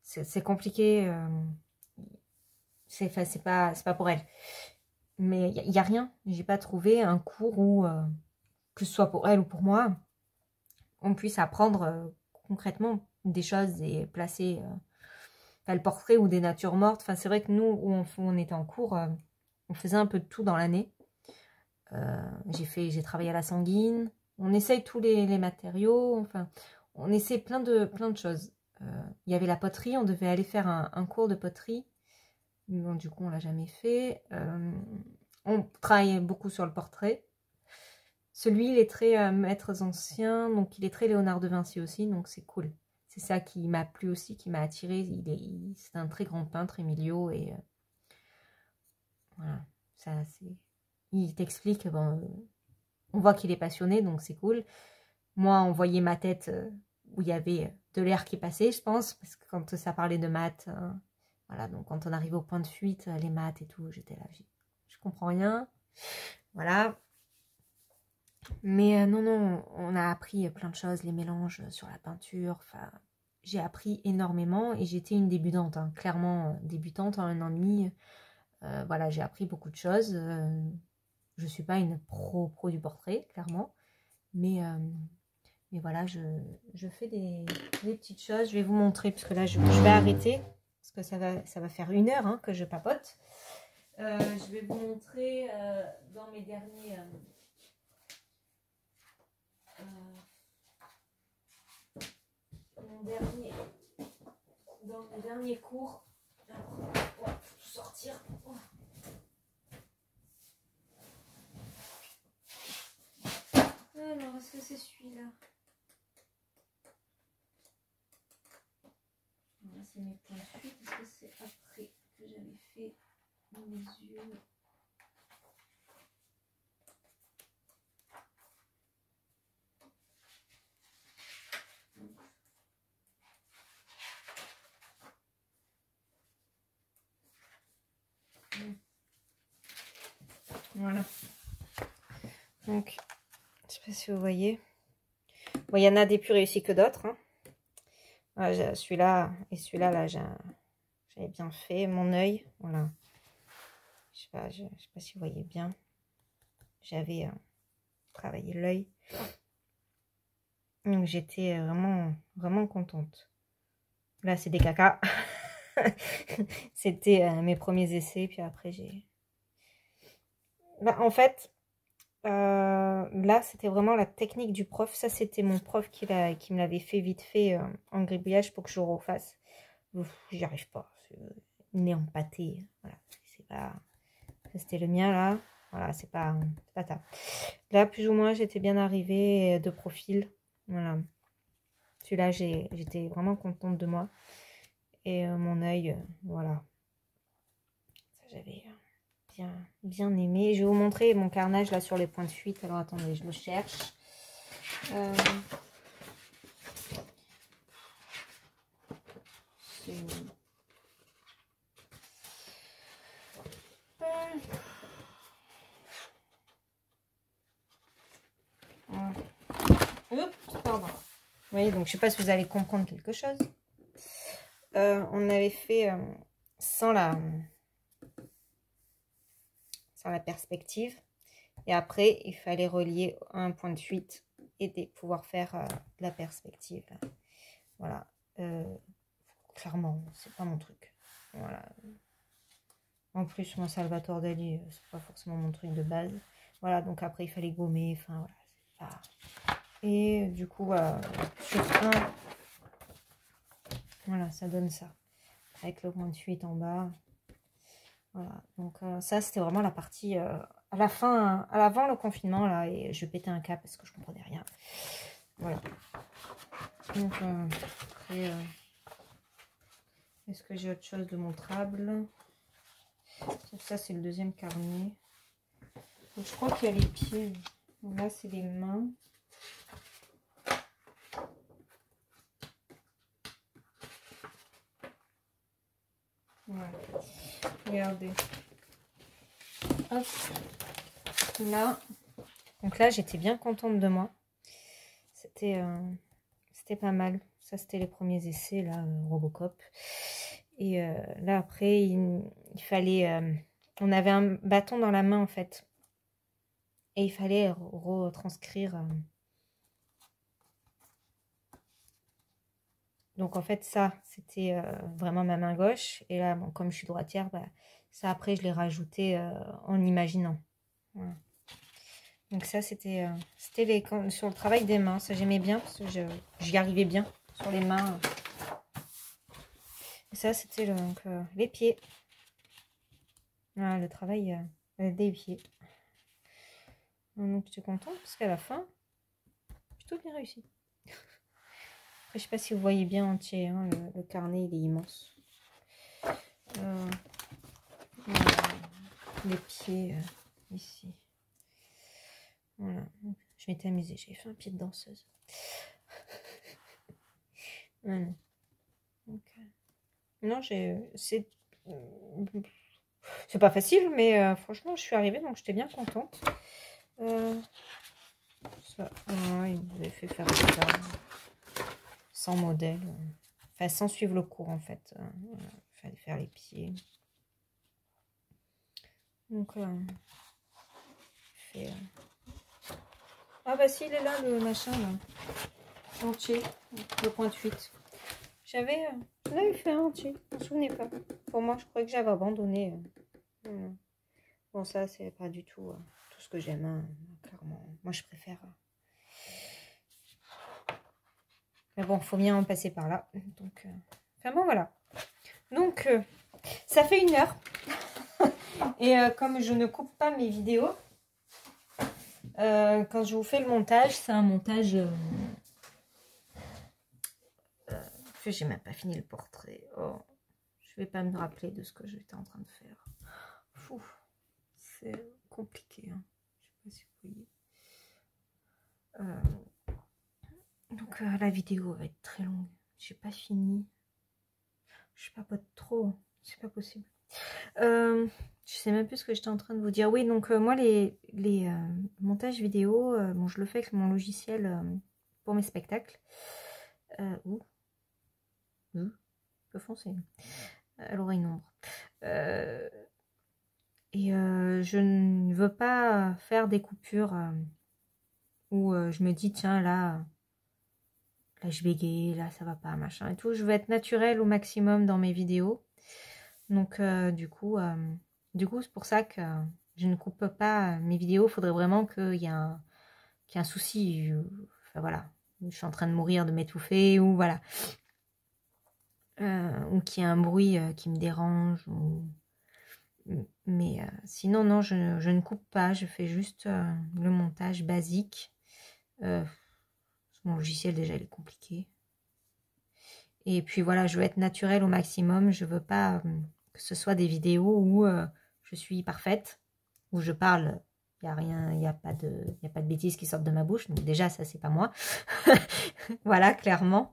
c'est compliqué. C'est pas pour elle. Mais il n'y a rien. J'ai pas trouvé un cours où, que ce soit pour elle ou pour moi, on puisse apprendre concrètement des choses et placer le portrait ou des natures mortes. Enfin, c'est vrai que nous, où on était en cours, on faisait un peu de tout dans l'année. J'ai travaillé à la sanguine. On essaye tous les matériaux, enfin, on essaie plein de choses. Il y avait la poterie, on devait aller faire un cours de poterie. Bon, du coup, on l'a jamais fait. On travaille beaucoup sur le portrait. Celui, il est très maîtres anciens, donc il est très Léonard de Vinci aussi, donc c'est cool. C'est ça qui m'a plu aussi, qui m'a attiré. C'est un très grand peintre, Emilio, et voilà, ça c'est... Il t'explique, bon, on voit qu'il est passionné, donc c'est cool. moi, on voyait ma tête où il y avait de l'air qui passait, je pense, parce que quand ça parlait de maths, voilà, donc quand on arrive au point de fuite, les maths et tout, j'étais là, je comprends rien, voilà. Mais non, non, on a appris plein de choses, les mélanges sur la peinture, enfin, j'ai appris énormément et j'étais une débutante, hein, clairement débutante en 1 an et demi. Voilà, j'ai appris beaucoup de choses. Je ne suis pas une pro du portrait, clairement, mais voilà, je fais des petites choses. Je vais vous montrer, parce que là, je vais arrêter, parce que ça va faire 1 heure hein, que je papote. Je vais vous montrer dans mes derniers... dans mes derniers cours. Alors, on va tout sortir. Alors, est-ce que c'est celui-là? C'est mes points de fuite. Est-ce que c'est après que j'avais fait mes yeux? Voilà. Donc, je sais pas si vous voyez. Bon, il y en a des plus réussis que d'autres. Hein. Voilà, celui-là et celui-là, là, j'avais bien fait mon œil. Voilà. Je sais pas si vous voyez bien. J'avais travaillé l'œil. Donc, j'étais vraiment contente. Là, c'est des cacas. C'était mes premiers essais. Puis après, j'ai... Bah, en fait, là, c'était vraiment la technique du prof. Ça, c'était mon prof qui me l'avait fait vite fait en gribouillage pour que je refasse. J'y arrive pas. Nez empâté. Voilà. C'est pas... C'était le mien, là. Voilà, c'est pas ça. Là, plus ou moins, j'étais bien arrivée de profil. Voilà. Celui-là, j'étais vraiment contente de moi. Et mon œil, voilà. Ça, j'avais bien aimé. Je vais vous montrer mon carnage là sur les points de fuite. Alors attendez, je le cherche. Pardon. Vous voyez, donc je sais pas si vous allez comprendre quelque chose. On avait fait sans la perspective. Et après, il fallait relier un point de fuite et pouvoir faire de la perspective. Voilà. Clairement, c'est pas mon truc. Voilà. En plus, moi, Salvatore Dali, c'est pas forcément mon truc de base. Voilà, donc après, il fallait gommer. Enfin, voilà, c'est pas... Et du coup, sur un... Voilà, ça donne ça. Avec le point de fuite en bas. Voilà, donc ça, c'était vraiment la partie... à la fin, à l'avant le confinement, là, et je pétais un câble parce que je comprenais rien. Voilà. Donc, après... est-ce que j'ai autre chose de montrable? Ça, c'est le deuxième carnet. Donc, je crois qu'il y a les pieds. Donc, là, c'est les mains. Voilà. Regardez. Hop. Là. Donc là, j'étais bien contente de moi. C'était pas mal. Ça, c'était les premiers essais, là, Robocop. Et là, après, il fallait... on avait un bâton dans la main, en fait. Et il fallait retranscrire... Donc, en fait, ça, c'était vraiment ma main gauche. Et là, bon, comme je suis droitière, bah, ça, après, je l'ai rajouté en imaginant. Voilà. Donc ça, c'était sur le travail des mains. Ça, j'aimais bien parce que j'y arrivais bien sur les mains. Et ça, c'était donc les pieds. Voilà, le travail des pieds. Donc, je suis contente parce qu'à la fin, plutôt bien réussi. Après, je sais pas si vous voyez bien entier. Hein, le carnet, il est immense. Les pieds ici. Voilà. Je m'étais amusée, j'ai fait un pied de danseuse. Non, non, c'est pas facile, mais franchement, je suis arrivée, donc j'étais bien contente. Ça, il nous avait fait faire ça sans modèle, enfin sans suivre le cours en fait. Il fallait faire les pieds. Donc, ah bah si, il est là le machin là, entier, le point de fuite. J'en avais fait un entier, je me souvenais pas. Pour moi, je croyais que j'avais abandonné. Bon, ça, c'est pas du tout tout ce que j'aime, hein, clairement. Moi, je préfère. Mais bon, faut bien en passer par là. Donc, enfin bon, voilà. Donc, ça fait 1 heure. Et comme je ne coupe pas mes vidéos, quand je vous fais le montage, c'est un montage... j'ai même pas fini le portrait. Oh, je vais pas me rappeler de ce que j'étais en train de faire. C'est compliqué. Hein. Je sais pas si vous voyez. Donc la vidéo va être très longue. J'ai pas fini. Je papote trop. C'est pas possible. Je sais même plus ce que j'étais en train de vous dire. Oui, donc moi les montages vidéo, bon, je le fais avec mon logiciel pour mes spectacles. Peu foncé. À l'oreille nombre. Et je ne veux pas faire des coupures où je me dis tiens là je bégaye, là ça va pas, machin et tout. Je veux être naturelle au maximum dans mes vidéos. Donc du coup c'est pour ça que je ne coupe pas mes vidéos. Il faudrait vraiment qu'il y ait un souci. Enfin voilà, je suis en train de mourir, de m'étouffer, ou voilà. Ou qu'il y ait un bruit qui me dérange. Mais sinon, non, je ne coupe pas. Je fais juste le montage basique. Mon logiciel, déjà, il est compliqué. Et puis voilà, je veux être naturelle au maximum. Je veux pas que ce soit des vidéos où je suis parfaite, où je parle, il n'y a rien, il n'y a pas de bêtises qui sortent de ma bouche. Donc déjà, ça, c'est pas moi. Voilà, clairement.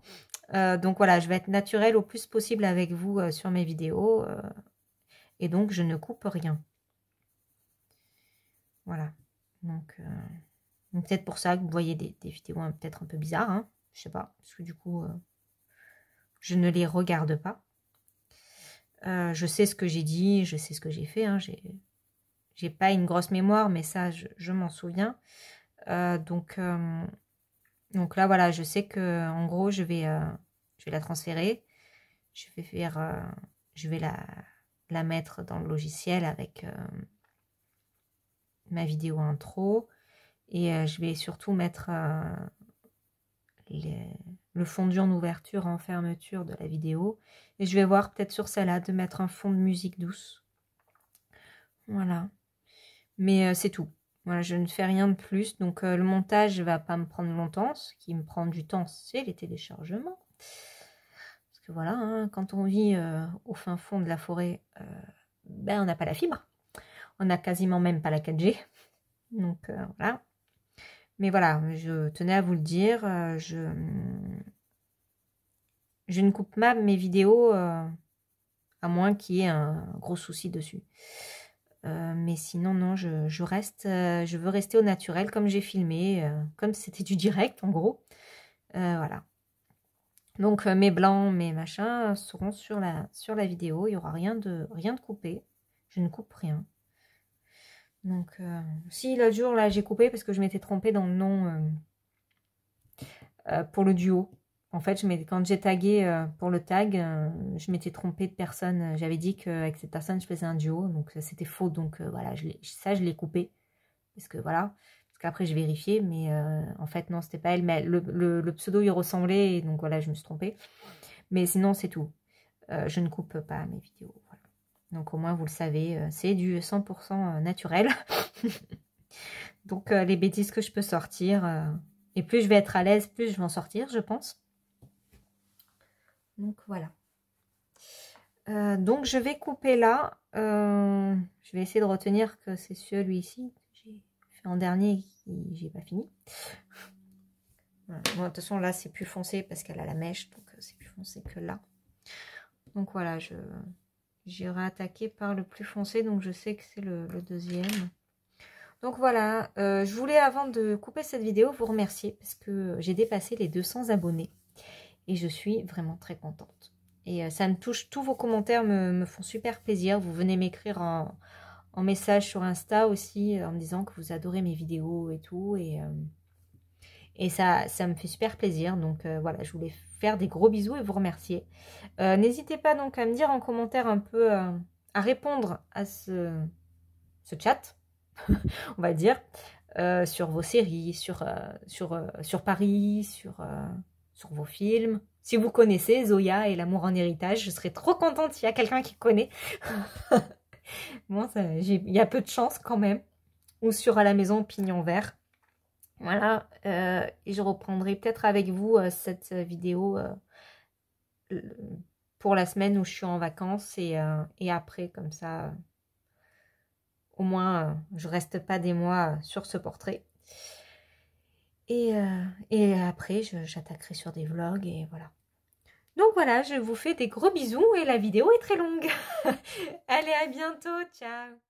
Donc voilà, je vais être naturelle au plus possible avec vous sur mes vidéos. Et donc, je ne coupe rien. Voilà. Donc peut-être pour ça que vous voyez des vidéos peut-être un peu bizarres. Hein, je sais pas. Parce que du coup, je ne les regarde pas. Je sais ce que j'ai dit, je sais ce que j'ai fait. Hein, j'ai pas une grosse mémoire, mais ça, je m'en souviens. Donc là, voilà, je sais que en gros, je vais la transférer. Je vais la mettre dans le logiciel avec ma vidéo intro. Et je vais surtout mettre le fondu en ouverture, en fermeture de la vidéo. Et je vais voir peut-être sur celle-là de mettre un fond de musique douce. Voilà. Mais c'est tout. Voilà, je ne fais rien de plus. Donc le montage ne va pas me prendre longtemps. Ce qui me prend du temps, c'est les téléchargements. Parce que voilà, hein, quand on vit au fin fond de la forêt, on n'a pas la fibre. On n'a quasiment même pas la 4G. Donc voilà. Mais voilà, je tenais à vous le dire, je ne coupe pas mes vidéos à moins qu'il y ait un gros souci dessus. Mais sinon, non, je veux rester au naturel comme j'ai filmé, comme c'était du direct en gros. Voilà. Donc mes blancs, mes machins seront sur la vidéo. Il n'y aura rien de coupé. Je ne coupe rien. Donc si l'autre jour là j'ai coupé parce que je m'étais trompée dans le nom pour le duo. En fait, quand j'ai tagué pour le tag, je m'étais trompée de personne. J'avais dit qu'avec cette personne, je faisais un duo. Donc, c'était faux. Donc, voilà, je l'ai coupé. Parce que, voilà. Parce qu'après, j'ai vérifié. Mais en fait, non, c'était pas elle. Mais le pseudo, il ressemblait. Et donc, voilà, je me suis trompée. Mais sinon, c'est tout. Je ne coupe pas mes vidéos. Voilà. Donc, au moins, vous le savez, c'est du 100% naturel. Donc, les bêtises que je peux sortir... et plus je vais être à l'aise, plus je vais en sortir, je pense. Donc voilà. Donc je vais couper là. Je vais essayer de retenir que c'est celui-ci que j'ai fait en dernier, j'ai pas fini. Voilà. Bon, de toute façon, là, c'est plus foncé parce qu'elle a la mèche, donc c'est plus foncé que là. Donc voilà, j'irai attaquer par le plus foncé, donc je sais que c'est le deuxième. Donc voilà, je voulais avant de couper cette vidéo vous remercier parce que j'ai dépassé les 200 abonnés et je suis vraiment très contente. Et ça me touche, tous vos commentaires me font super plaisir. Vous venez m'écrire en message sur Insta aussi en me disant que vous adorez mes vidéos et tout. Et ça me fait super plaisir. Donc voilà, je voulais faire des gros bisous et vous remercier. N'hésitez pas donc à me dire en commentaire un peu, à répondre à ce chat. On va dire, sur vos séries, sur Paris, sur vos films. Si vous connaissez Zoya et l'amour en héritage, je serais trop contente s'il y a quelqu'un qui connaît. Bon, il y a peu de chance quand même. Ou sur À la maison pignon vert. Voilà, et je reprendrai peut-être avec vous cette vidéo pour la semaine où je suis en vacances et après, comme ça... Au moins, je reste pas des mois sur ce portrait. Et après, j'attaquerai sur des vlogs et voilà. Donc voilà, je vous fais des gros bisous et la vidéo est très longue. Allez, à bientôt, ciao!